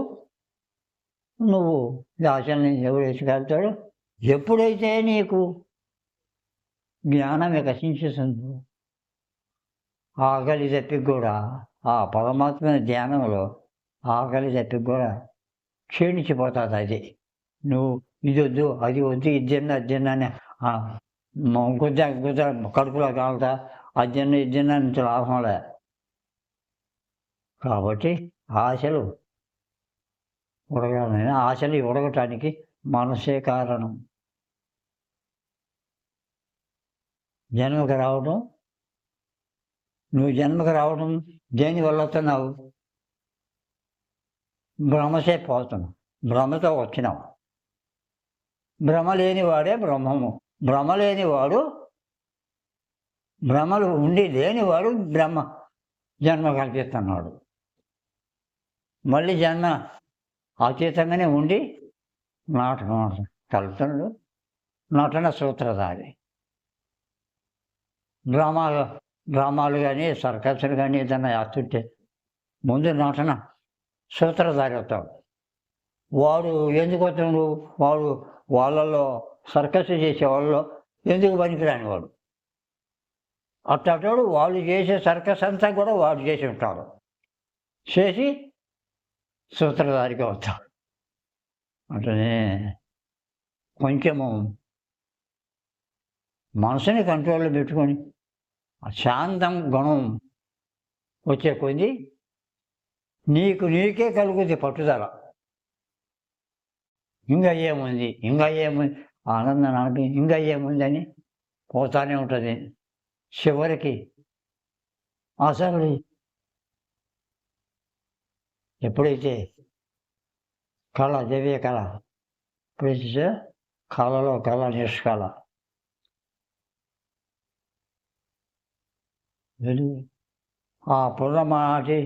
నువ్వు ఈ ఆశల్ని ఎవడు ఎత్తుకెళ్తాడో ఎప్పుడైతే నీకు జ్ఞానం వికసించుతుందో ఆకలి తప్పికి కూడా ఆ పరమాత్మ ధ్యానంలో ఆకలి తప్పికి కూడా క్షీణించిపోతుంది. అది నువ్వు ఇది వద్దు అది వద్దు ఇది తిన్నా అని గుద్ద కడుపులో కాలుతా అది తిన్నా నుంచి లాభంలే. కాబట్టి ఆశలు ఆశలు ఉడగటానికి మనసే కారణం. జన్మకు రావడం నువ్వు జన్మకు రావడం దేనివల్ల వస్తున్నావు? భ్రమసే పోతున్నావు. భ్రమతో వచ్చినావు. భ్రమ లేనివాడే బ్రహ్మము. భ్రమ లేనివాడు భ్రమలు ఉండి లేనివాడు జన్మ కల్పిస్తున్నాడు. మళ్ళీ జన్మ అతీతంగానే ఉండి నాటకం కలుపుతున్నాడు. నటన సూత్రధారి. డ్రామాలు కానీ సర్కస్లు కానీ ఏదైనా చేస్తుంటే ముందు నటన సూత్రధారి అవుతాడు. వాడు ఎందుకు వస్తున్నాడు? వాళ్ళల్లో సర్కస్ చేసే వాళ్ళలో ఎందుకు పనికిరాని వాడు. అట్టడు వాళ్ళు చేసే సర్కస్ అంతా కూడా వాడు చేసి ఉంటాడు. చేసి సూత్రధారిగా అవుతాడు. అట్లనే కొంచెము మనసుని కంట్రోల్లో పెట్టుకొని శాంతం గుణం వచ్చే కొద్ది నీకే కలుగుతుంది పట్టుదల. ఇంకా ఏముంది ఆనందం అనిపి ఇంకా ఏముందని పోతానే ఉంటుంది. చివరికి అసలు ఎప్పుడైతే కళ దివ్య కళ ఎప్పుడైతే కళలో కళ నిష్కళ వెలుగు ఆ పున్నమనాటి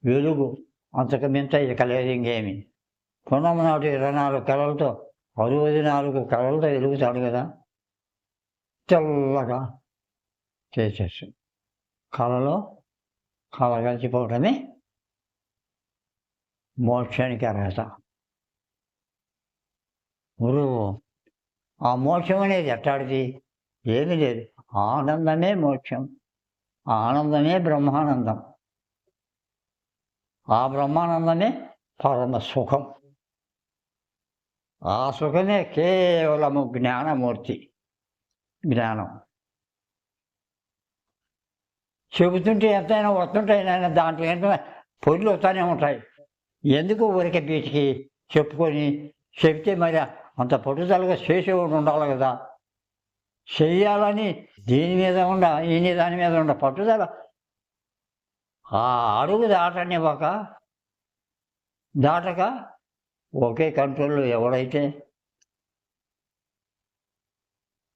వెలుగు అంతకు మింత ఇక లేదు ఇంకేమి. పున్నమనాటి 24 కళలతో 64 కళలతో వెలుగుతాడు కదా. తెల్లగా చేసేసి కళలో కళ కలిసిపోవటమే మోక్షానికి అర్హత. గురువు ఆ మోక్షం అనేది ఎట్టాడిది? ఏమీ లేదు. ఆనందమే మోక్షం. ఆనందమే బ్రహ్మానందం. ఆ బ్రహ్మానందమే పరమ సుఖం. ఆ సుఖమే కేవలము జ్ఞానమూర్తి. జ్ఞానం చెబుతుంటే ఎంతైనా వస్తుంటాయి నాయన, దాంట్లో ఏంటో పొరులు వస్తూనే ఉంటాయి. ఎందుకు ఊరికే బీటికి చెప్పుకొని చెప్తే మరి అంత పట్టుదలగా చేసేవాడు ఉండాలి కదా. చెయ్యాలని దీని మీద ఈయన దాని మీద పట్టుదల ఆ అడుగు దాటక ఒకే కంట్రోల్లో ఎవడైతే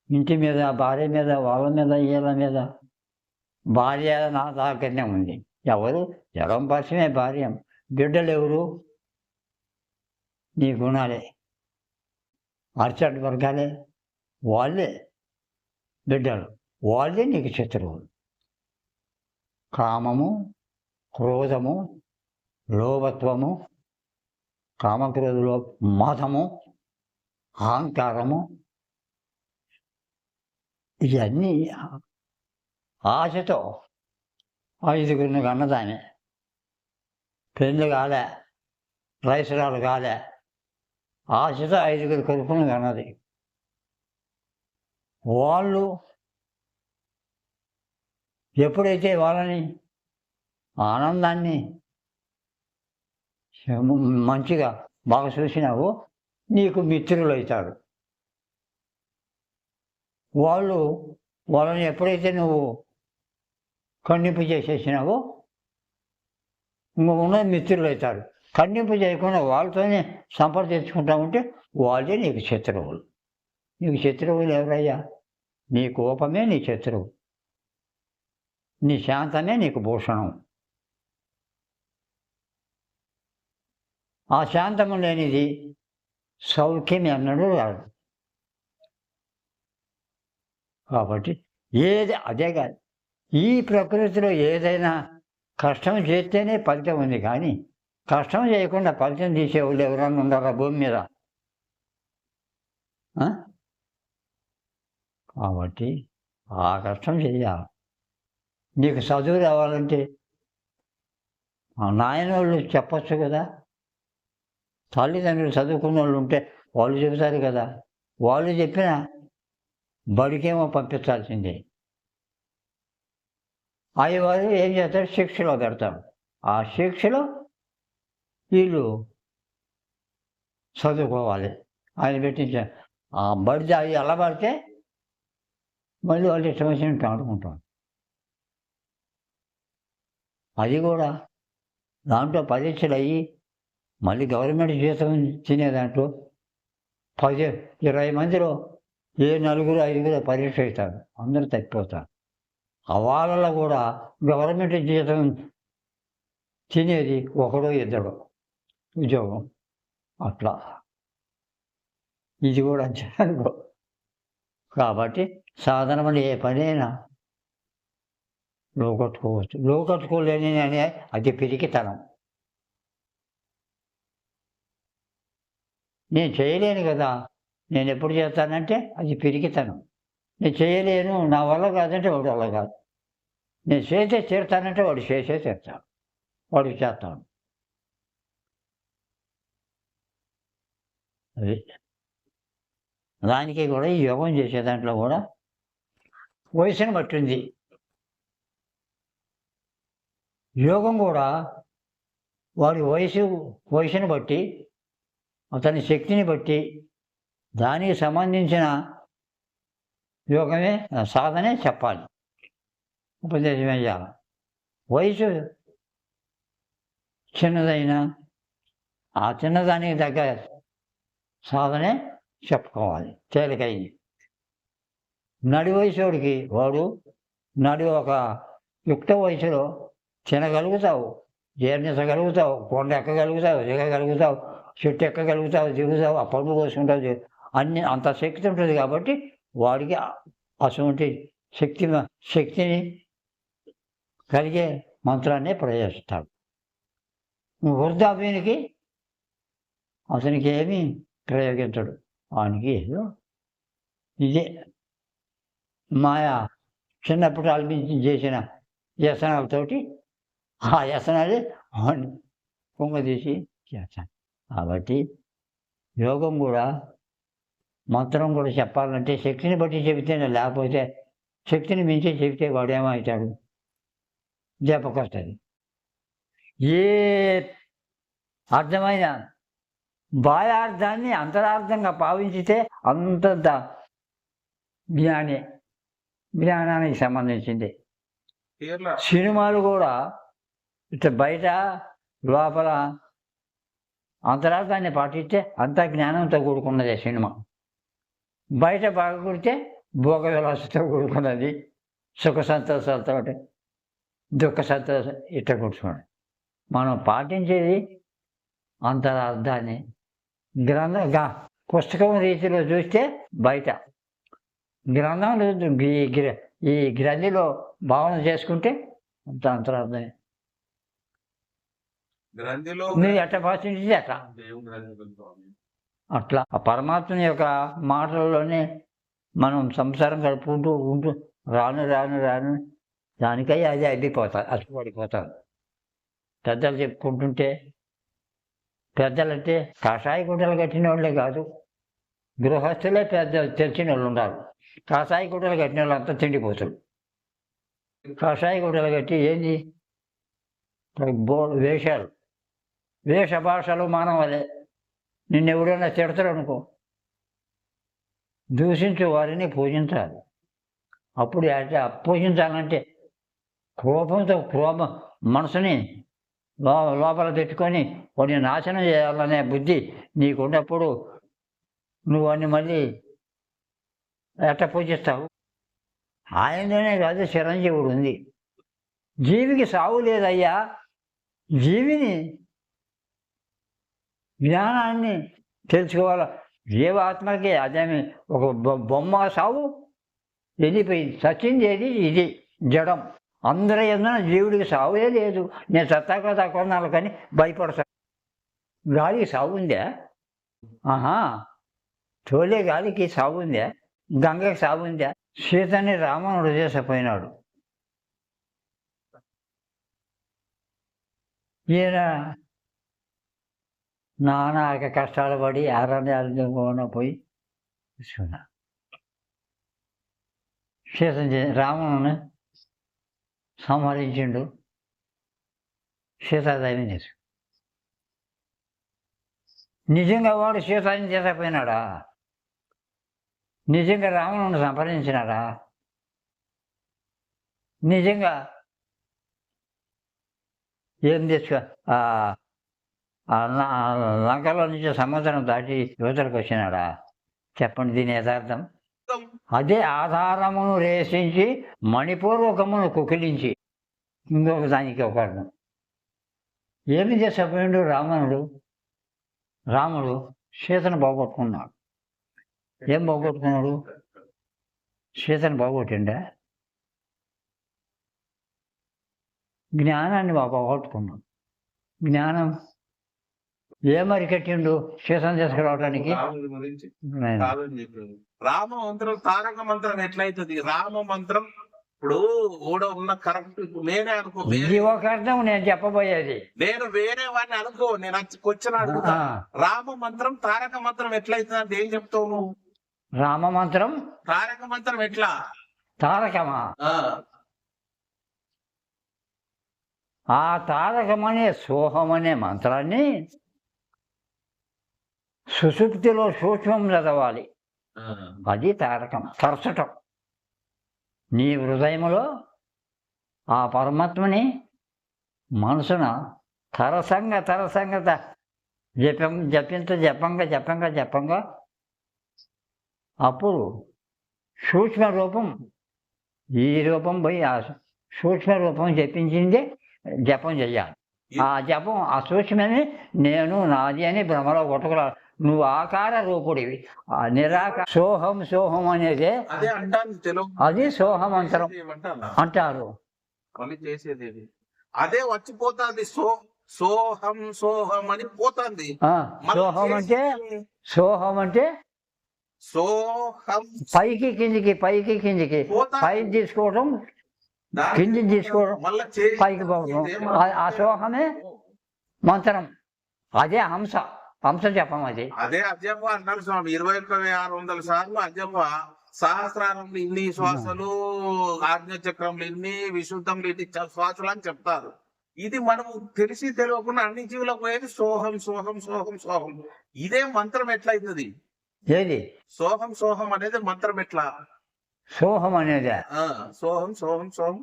ఇంటి మీద, భార్య మీద, వాళ్ళ మీద, వీళ్ళ మీద, భార్య నా దగ్గరనే ఉంది. ఎవరు జలం పరిచయమే భార్య. బిడ్డలు ఎవరు? నీ గుణాలే, అర్చటి వర్గాలే, వాళ్ళే బిడ్డలు. వాళ్ళే నీకు శత్రువులు. కామము, క్రోధము, లోభత్వము, కామక్రోధులో మతము, అహంకారము, ఇవన్నీ ఆశతో 5గురిని కన్నదాన్ని. పెళ్ళి కాలే, రైసురాలు కాలే, ఆశతో 5గురి కొడుకుని కన్నది. వాళ్ళు ఎప్పుడైతే వాళ్ళని ఆనందాన్ని మంచిగా బాగా చూసినావో నీకు మిత్రులు అవుతారు. వాళ్ళని ఎప్పుడైతే నువ్వు ఖండింపు చేసేసినావో ఉన్న మిత్రులు అవుతారు. ఖండింపు చేయకుండా వాళ్ళతోనే సంప్రదించుకుంటా ఉంటే వాళ్ళే నీకు శత్రువులు. నీకు శత్రువులు ఎవరయ్యా? నీ కోపమే నీ శత్రువు, నీ శాంతమే నీకు భూషణం. ఆ శాంతము లేనిది సౌఖ్యం ఎన్నడూ రాదు. కాబట్టి అదే కాదు, ఈ ప్రకృతిలో ఏదైనా కష్టం చేస్తేనే ఫలితం ఉంది, కానీ కష్టం చేయకుండా ఫలితం తీసేవాళ్ళు ఎవరన్నా ఉండారా భూమి మీద? కాబట్టి ఆ కష్టం చెయ్యాలి. నీకు చదువు రావాలంటే నాయనోళ్ళు చెప్పచ్చు కదా. తల్లిదండ్రులు చదువుకున్న వాళ్ళు ఉంటే వాళ్ళు చెబుతారు కదా. వాళ్ళు చెప్పిన బడికేమో పంపించాల్సిందే. అయ్యవారు ఏం చేస్తారు? శిక్షలో పెడతారు. ఆ శిక్షలో వీళ్ళు చదువుకోవాలి. ఆయన పెట్టించారు. ఆ బడి అవి ఎలా పడితే మళ్ళీ వాళ్ళు ఇష్టం వచ్చినట్టు ఆడుకుంటాం. అది కూడా దాంట్లో పరీక్షలు అయ్యి మళ్ళీ గవర్నమెంట్ జీతం తినే దాంట్లో 10-20 మందిలో 4-5 పరీక్ష అవుతారు, అందరూ తప్పిపోతారు. వాళ్ళలో కూడా గవర్నమెంట్ జీతం తినేది 1-2 ఉద్యోగం. అట్లా ఇది కూడా అనుకో. కాబట్టి సాధారణమైన ఏ పనైనా లోకట్టుకోవచ్చు. లోకట్టుకోలేని అనే అది పిరికితనం. నేను చేయలేను కదా, నేను ఎప్పుడు చేస్తానంటే అది పిరికితనం. నేను చేయలేను, నా వల్ల కాదంటే వాడి వల్ల కాదు. నేను చేసే తీరుతానంటే వాడు చేసే తీరుతాడు, వాడికి చేస్తాను. అది దానికి కూడా ఈ యోగం చేసే దాంట్లో కూడా వయసును బట్టింది. యోగం కూడా వాడి వయసును బట్టి, అతని శక్తిని బట్టి దానికి సంబంధించిన యోగమే సాధనే చెప్పాలి, ఉపదేశమే చేయాలి. వయసు చిన్నదైనా ఆ చిన్నదానికి తగ్గ సాధనే చెప్పుకోవాలి, తేలికైంది. నడి వయసుడికి ఒక యుక్త వయసులో తినగలుగుతావు, జీర్ణించగలుగుతావు, కొండ ఎక్కగలుగుతావు, దిగగలుగుతావు, చెట్టు ఎక్కగలుగుతావు, దిగుతావు, ఆ పండు కోసుకుంటావు, అన్ని అంత శక్తి ఉంటుంది. కాబట్టి వాడికి అటువంటి శక్తిని కలిగే మంత్రాన్ని ప్రయోగిస్తాడు. వృద్ధాప్యానికి అతనికి ఏమీ ప్రయోగించడు. వానికి ఇదే మాయా చిన్నప్పుడు అల్పించి చేసిన వ్యసనాలతోటి ఆ వ్యసనాలే కుంగ తీసి చేస్తాను. కాబట్టి యోగం కూడా మంత్రం కూడా చెప్పాలంటే శక్తిని బట్టి చెబితేనే, లేకపోతే శక్తిని మించి చెబితే వాడేమవుతాడు, దెబ్బకొస్తుంది. ఏ అర్థమైన బాహ్యార్థాన్ని అంతరార్థంగా భావించితే అంత జ్ఞానానికి సంబంధించింది. సినిమాలు కూడా ఇట్లా బయట లోపల అంతరార్థాన్ని పాటిస్తే అంత జ్ఞానంతో కూడుకున్నదే సినిమా. బయట బాగా కుడితే భోగ విలాసతో కూడుకున్నది, సుఖ సంతోషాలతో, దుఃఖ సంతోషం ఇట్లా కూర్చున్నాడు. మనం పాటించేది అంతరార్థాన్ని పుస్తకం రీతిలో చూస్తే బయట, గ్రంథంలో ఈ గ్రంథిలో భావన చేసుకుంటే అంత అంతరార్థమే. మీరు ఎట్లా భాషించింది అట్లా ఆ పరమాత్మని యొక్క మాటల్లోనే మనం సంసారం గడుపుకుంటూ ఉంటూ రాను రాను రాను దానికై అది అడ్డిపడిపోతారు. పెద్దలు చెప్పుకుంటుంటే, పెద్దలంటే కాషాయ గుడ్డలు కట్టిన వాళ్ళే కాదు, గృహస్థులే పెద్దలు తెలిసిన వాళ్ళు ఉండాలి. కాషాయ గుడ్డలు కట్టిన వాళ్ళు అంతా తిండిపోతారు. కాషాయ గుడ్డలు కట్టి ఏంది వేషాలు, వేష భాషలు మానవాలే. నిన్నెవడైనా తిడతారు అనుకో, దూషించు వారిని పూజించాలి. అప్పుడు పూజించాలంటే కోపంతో మనసుని లోపల పెట్టుకొని వాడిని నాశనం చేయాలనే బుద్ధి నీకున్నప్పుడు నువ్వు వాడిని మళ్ళీ ఎట్ట పూజిస్తావు? ఆయనలోనే కాదు, చిరంజీవుడు ఉంది. జీవికి సావు లేదయ్యా. జీవిని జ్ఞానాన్ని తెలుసుకోవాలి. జీవాత్మకి అదేమి ఒక బొమ్మ సావు వెళ్ళిపోయింది. సచింది ఏది ఇది జడం. అందరూ ఏదైనా జీవుడికి సావే లేదు. నేను సత్తాక తక్కువ కానీ భయపడతాను. గాలికి సావు ఉందా? ఆహా, తోలే గాలికి సావు ఉందా? గంగకి సావు ఉందా? సీతని రావణుడు చేసిపోయినాడు. ఈయన నానాక కష్టాలు పడి అరణ్యాలు పోయి చూసుకున్నా. సీతని రావణుని సంహరించిండు. సీతాదేవిని చేసు. నిజంగా వాడు సీతాన్ని చేసపోయినాడా? నిజంగా రావణుని సంహరించినాడా? నిజంగా ఏం తెచ్చుకో లంకలో నుంచి సముద్రం దాటి యువతలకు వచ్చినాడా? చెప్పండి దీని యథార్థం. అదే ఆధారమును రేసించి మణిపూర్వకమును కుకిలించి ఇంకొక దానికి ఒక అర్థం. ఏమి చేసపోయిండు రాముడు సీతను బాగొట్టుకున్నాడు. ఏం బాగొట్టుకున్నాడు? సీతను బాగొట్టిండా? జ్ఞానాన్ని బాగొట్టుకున్నాడు. జ్ఞానం ఏమరికట్టిండు సీతను తీసుకురావడానికి?
రామ మంత్రం తారక మంత్రం ఎట్లయితుంది? రామ మంత్రం ఇప్పుడు కూడా ఉన్న కరెక్ట్. నేనే అనుకో,
ఒక అర్థం నేను చెప్పబోయేది.
నేను వేరే వాడిని అనుకో, నేను వచ్చిన అడుగుతా. రామ మంత్రం తారక మంత్రం ఎట్లయితుంది అంటే ఏం చెప్తావు నువ్వు?
రామ మంత్రం
తారక మంత్రం ఎట్లా?
తారకమా? ఆ తారకమనే సోహమనే మంత్రాన్ని సుషుప్తిలో సూక్ష్మం చదవాలి. అది తారకం. తరచటం నీ హృదయములో ఆ పరమాత్మని మనసున తరసంగత జపంగా అప్పుడు సూక్ష్మ రూపం, ఈ రూపం పోయి ఆ సూక్ష్మ రూపం జపించిందే జపం చెయ్యాలి. ఆ జపం ఆ సూక్ష్మని నేను నాది అని భ్రమలో కొట్టుకురా. నువ్వు ఆకార రూపుడివి. ఆ సోహం అనేది అది సోహమంతరం అంటారు.
అదే వచ్చిపోతుంది. సోహం అని పోతుంది.
సోహం అంటే పైకి కిందికి పైకి తీసుకోవడం, కింది తీసుకోవడం, పైకి పోవడం. ఆ సోహమే మంత్రం. అదే హంస. అంశ జపం అది.
అదే అజప అన్నారు స్వామి. 21,600 సార్లు అజప. సహస్రారంలో ఇన్ని శ్వాసలు, ఆజ్ఞ చక్రంలో ఇన్ని, విశుద్ధంలో ఇన్ని శ్వాసలు అని చెప్తారు. ఇది మనము తెలిసి తెలియకుండా అన్ని జీవులకు పోయేది సోహం సోహం సోహం సోహం. ఇదే మంత్రం ఎట్లయితుంది?
ఏది
సోహం సోహం అనేది మంత్రం ఎట్లా?
సోహం అనేది
సోహం సోహం సోహం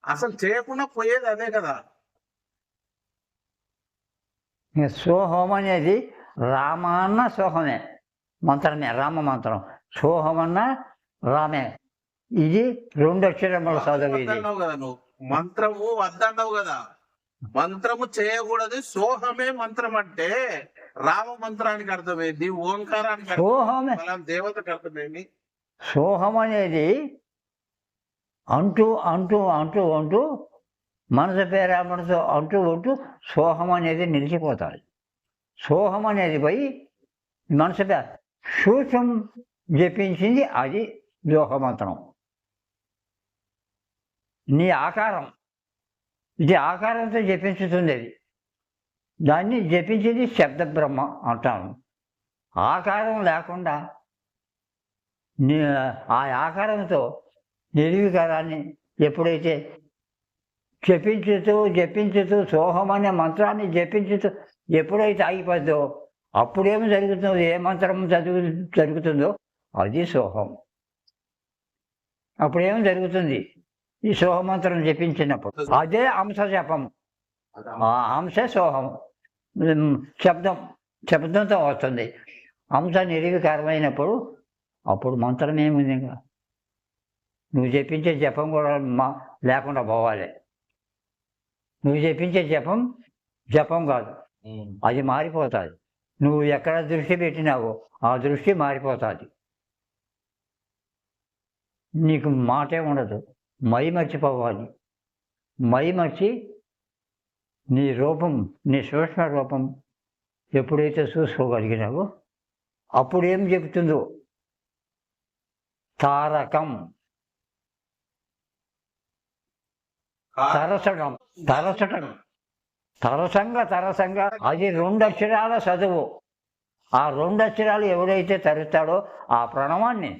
అసలు చేయకుండా పోయేది అదే కదా.
సోహం అనేది రామన్న సోహమే, మంత్రమే, రామ మంత్రం. సోహం అన్న రామే. ఇది 2 అక్షరముల చదువు ఇది.
వద్దన్నావు కదా నువ్వు, మంత్రము వద్దన్నావు కదా. మంత్రము చేయకూడదు, సోహమే మంత్రం అంటే రామ మంత్రానికి అర్థమైంది, ఓంకారానికి
సోహమే
దేవతకు అర్థమైంది.
సోహం అనేది అంటూ అంటూ అంటూ అంటూ మనసు పేర మనసు అంటూ అంటూ సోహం అనేది నిలిచిపోతాడు. సోహం అనేది పోయి మనసు పేర సూక్ష్మం జపించింది అది లోకమంత్రం. నీ ఆకారం, ఇది ఆకారంతో జపించుతుంది. అది దాన్ని జపించేది శబ్ద బ్రహ్మ అంటాను. ఆకారం లేకుండా ఆ ఆకారంతో నిర్వికారాన్ని ఎప్పుడైతే జపించుతూ జపించుతూ సోహం అనే మంత్రాన్ని జపించుతూ ఎప్పుడైతే ఆగిపోద్దో అప్పుడేమి జరుగుతుందో, ఏ మంత్రం జరుగుతుందో అది సోహం. అప్పుడేమి జరుగుతుంది? ఈ సోహమంత్రం జపించినప్పుడు అదే అంశ జపం. ఆ అంశ సోహం శబ్దంతో వస్తుంది. అంశ నిర్వికారమైనప్పుడు అప్పుడు మంత్రం ఏముంది? ఇంకా నువ్వు జపించే జపం కూడా లేకుండా పోవాలి. నువ్వు జపించే జపం కాదు, అది మారిపోతుంది. నువ్వు ఎక్కడ దృష్టి పెట్టినావో ఆ దృష్టి మారిపోతుంది. నీకు మాటే ఉండదు, మై మర్చిపోవాలి. మై మర్చి నీ రూపం, నీ సూక్ష్మ రూపం ఎప్పుడైతే చూసుకోగలిగినావో అప్పుడు ఏం చెబుతుందో తారకం, తరసడం, తరసటం, తరసంగా అది 2 అక్షరాల చదువు. ఆ 2 అక్షరాలు ఎవడైతే తరుస్తాడో ఆ ప్రణవాన్ని,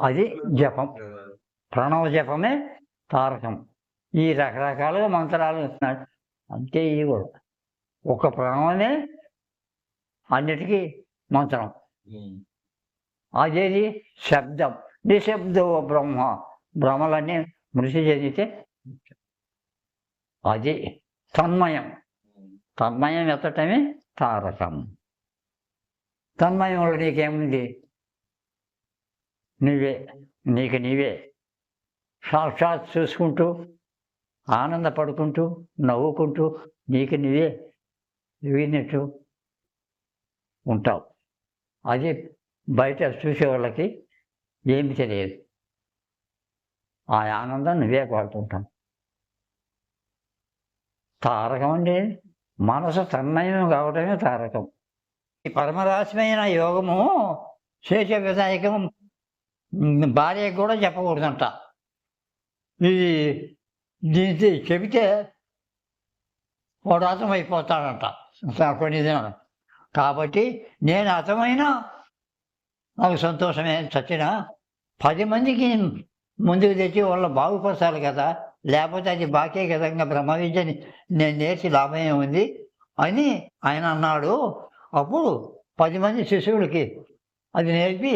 అది జపం. ప్రణవ జపమే తారకం. ఈ రకరకాలుగా మంత్రాలు అంతే. ఇవి కూడా ఒక ప్రణవమే అన్నిటికీ మంత్రం. అదేది శబ్దం. నిశబ్దో బ్రహ్మ, బ్రహ్మలన్నీ మృతి చెందితే అది తన్మయం. తన్మయం ఎత్తటమే తారకం. తన్మయంలో నీకేముంది? నీవే సాక్షాత్ చూసుకుంటూ ఆనందపడుకుంటూ నవ్వుకుంటూ నీవే విన్నట్టు ఉంటావు. అది బయట చూసే వాళ్ళకి ఏమి తెలియదు. ఆ ఆనందం నువ్వే పడుతుంటాం. తారకం అంటే మనసు తన్మయం కావటమే తారకం. ఈ పరమరాశమైన యోగము శేష విధాయకము భార్యకు కూడా చెప్పకూడదంట. ఇది దీనికి చెబితే వాడు అర్థమైపోతాడంట కొన్ని దినాలు. కాబట్టి నేను అర్థమైనా నాకు సంతోషమే. చచ్చినా 10 మందికి ముందుకు తెచ్చి వాళ్ళ బాగుపరచాలి కదా, లేకపోతే అది బాకే కదా. ఇంకా బ్రహ్మ విద్యని నేను నేర్చి లాభమే ఉంది అని ఆయన అన్నాడు. అప్పుడు 10 మంది శిశువులకి అది నేర్పి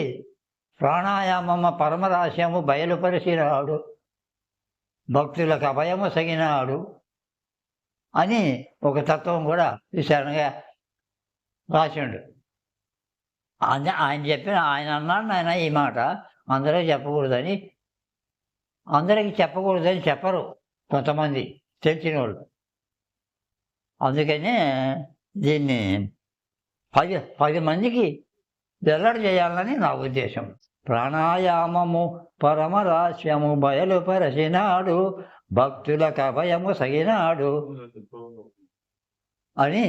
ప్రాణాయామమ పరమరహస్యము బయలుపరిచినాడు, భక్తులకు అభయము సగినాడు అని ఒక తత్వం కూడా విచారణగా రాసిండు. ఆయన చెప్పిన ఆయన అన్నాడు ఆయన ఈ మాట అందరికీ చెప్పకూడదని చెప్పరు కొంతమంది తెలిసిన వాళ్ళు. అందుకనే దీన్ని 10 మందికి వెల్లడి చేయాలని నా ఉద్దేశం. ప్రాణాయామము పరమరహస్యము బయలుపరచినాడు, భక్తులకు అభయము సగినాడు అని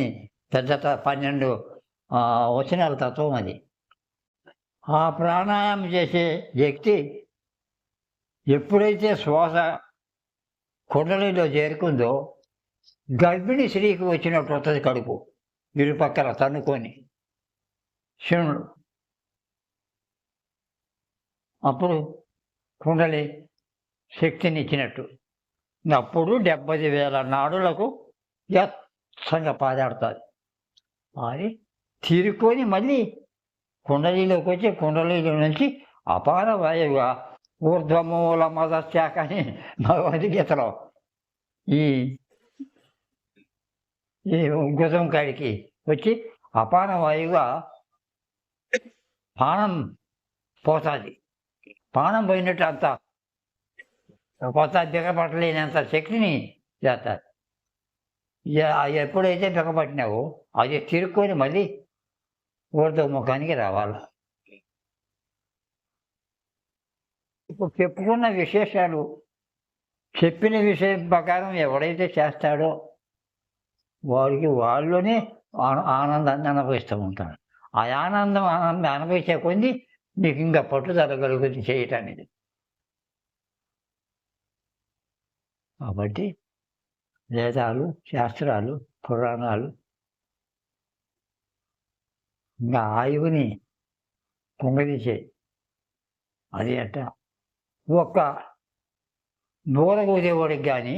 పెద్ద 12 వచనాల తత్వం అది. ఆ ప్రాణాయామం చేసే వ్యక్తి ఎప్పుడైతే శ్వాస కుండలిలో చేరుకుందో గర్భిణీ స్త్రీకి వచ్చినట్టు వస్తుంది కడుపు. ఇరుపక్కల తన్నుకొని శివుడు. అప్పుడు కుండలి శక్తిని ఇచ్చినట్టు. అప్పుడు 70,000 నాడులకు ఎత్తంగా పాదాడుతుంది. అది తీరుకొని మళ్ళీ కుండలిలోకి వచ్చి కుండలిలో నుంచి అపార వాయువుగా ఊర్ధ్వమూల మదశాఖ అని భగవద్గీతలో ఈ గుజం కాడికి వచ్చి అపార వాయువుగా ప్రాణం పోతుంది. ప్రాణం పోయినట్టు అంత కొత్త బిగపట్టలేనంత శక్తిని చేస్తారు. ఎప్పుడైతే బిగపట్టినావో అది తిరుక్కొని మళ్ళీ ఊర్ధ్వముఖానికి రావాలి. ఇప్పుడు చెప్పుకున్న విశేషాలు చెప్పిన విషయం ప్రకారం ఎవడైతే చేస్తాడో వాడికి వాళ్ళలోనే ఆనందాన్ని అనుభవిస్తూ ఉంటాడు. ఆ ఆనందం అనుభవించే కొద్ది నీకు ఇంకా పట్టుదల కలుగుతుంది చేయటానికి. కాబట్టి వేదాలు, శాస్త్రాలు, పురాణాలు ఇంకా ఆయువుని కుంగదీసే. అది అట్ట ఒక్క నూర ఊదేవాడికి కానీ,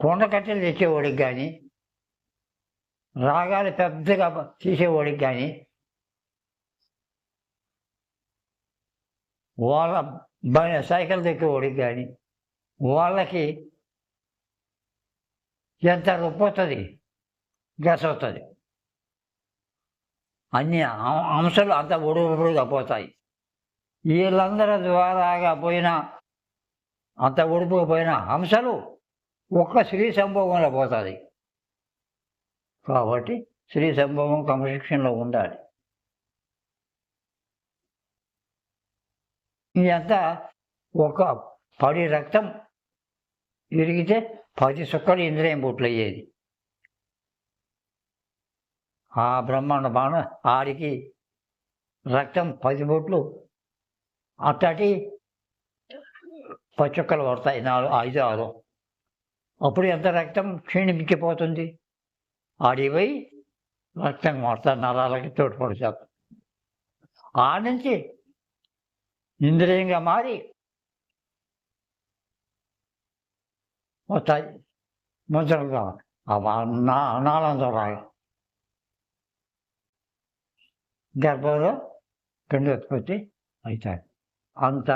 కొండ కట్టెలు తెచ్చేవాడికి కానీ, రాగాలు పెద్దగా తీసేవాడికి కానీ, వాళ్ళ సైకిల్ తెచ్చేవాడికి కానీ వాళ్ళకి ఎంత రొప్పి వస్తుంది, గస వస్తుంది. అన్ని అంశాలు అంత ఉడుపుడుగా పోతాయి. వీళ్ళందరి ద్వారాగా పోయిన అంత ఉడుపుగా పోయిన అంశాలు ఒక్క శ్రీ సంభోగంలో పోతుంది. కాబట్టి శ్రీ సంభోగం క్రమశిక్షణలో ఉండాలి. ఇదంతా ఒక 10 రక్తం విరిగితే 10 సుక్కలు ఇంద్రియం బొట్లు అయ్యేది. ఆ బ్రహ్మాండ బాణ ఆడికి రక్తం 10 బొట్లు అట్టటి 10 చుక్కలు పడతాయి, 4, 5, 6. అప్పుడు ఎంత రక్తం క్షీణించిపోతుంది. ఆడిపై రక్తం మొత్తం నరాలకి తోడ్పడుతుంది. ఆ నుంచి ఇంద్రియంగా మారి వస్తాయి మంత్రులుగా నాలంతో రాగా గర్భంలో పిండోత్పత్తి అవుతాయి. అంత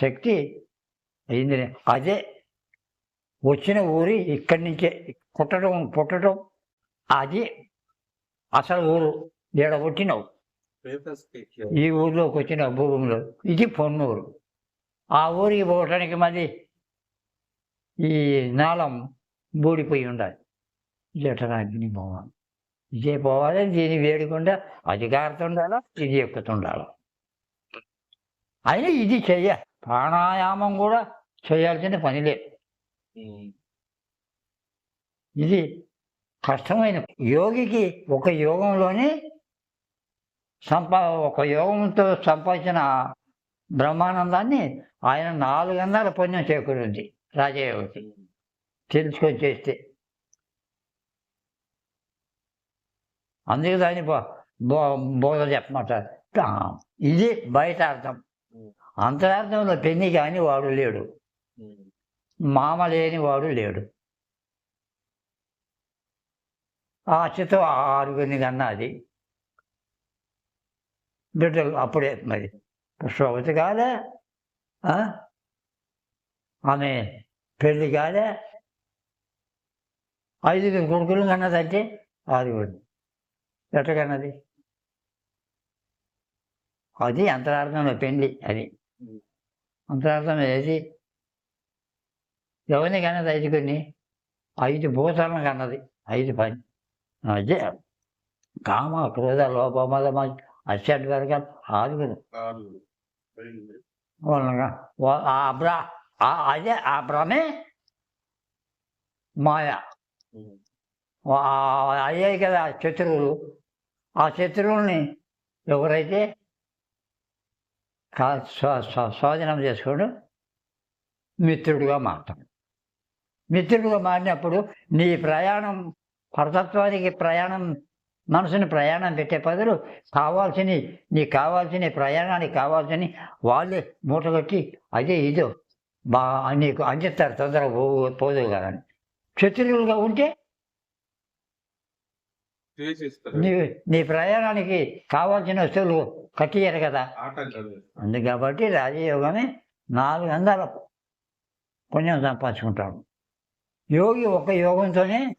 శక్తి ఇంద్రియం. అదే వచ్చిన ఊరి ఇక్కడి నుంచే పుట్టడం అది అసలు ఊరు. ఏడ పుట్టినవు ఈ ఊరిలోకి వచ్చిన భూమిలో ఇది పొన్నూరు. ఆ ఊరికి పోవటానికి మళ్ళీ ఈ నాళం బూడిపోయి ఉండాలి. జఠరాగ్ని పోవాలి. ఇదే పోవాలి. దీన్ని వేడికుండా అది కారుతుండాలా, ఇది ఎక్కుతుండాలి. అయినా ఇది చెయ్యాలి. ప్రాణాయామం కూడా చేయాల్సిన పని లేదు. ఇది కష్టమైన యోగికి ఒక యోగంలోనే ఒక యోగంతో సంపాదించిన బ్రహ్మానందాన్ని ఆయన 400 పుణ్యం చేకూరుంది రాజయోగి తెలుసుకొని చేస్తే. అందుకే దాన్ని బోధ చెప్పమంటారు. ఇది బయట అర్థం. అంతరార్థంలో పెన్ని కాని వాడు లేడు, మామ లేని వాడు లేడు. ఆశతో 6 కన్నది బిడ్డలు. అప్పుడే మరి పుష్పవతి కాలే, ఆమె పెళ్ళి కాలే. 5 కొడుకులు కన్నదంటే 6 ఎట్టకన్నది. అది అంతరార్థంలో పెళ్ళి. అది అంతరార్థంలో ఏది ఎవరిని కన్నది 5 5 భూతాలను కన్నది. 5 పని. అదే కామ క్రోధ లోప మద అత్యంత వర్గాలు 6. అదే ఆ భ్రమే మాయ. అయ్యాయి కదా శత్రువులు. ఆ శత్రువుల్ని ఎవరైతే స్వాధీనం చేసుకోడు మిత్రుడుగా మారతాడు. మిత్రుడుగా మారినప్పుడు నీ ప్రయాణం పరతత్వానికి ప్రయాణం మనసుని ప్రయాణం పెట్టే బదులు నీకు కావాల్సిన ప్రయాణానికి కావాల్సిన వాళ్ళే మూటగట్టి అదే ఇదో నీకు అందిస్తారు తొందరగా పోదు కదా అని. క్షత్రియులుగా ఉంటే
చేసిస్తారు.
నీ ప్రయాణానికి కావాల్సిన వస్తువులు కట్టియ్యరు కదా. అందుకు కాబట్టి రాజయోగమే 400 పుణ్యం సంపాదించుకుంటాడు. యోగి ఒక యోగంతోనే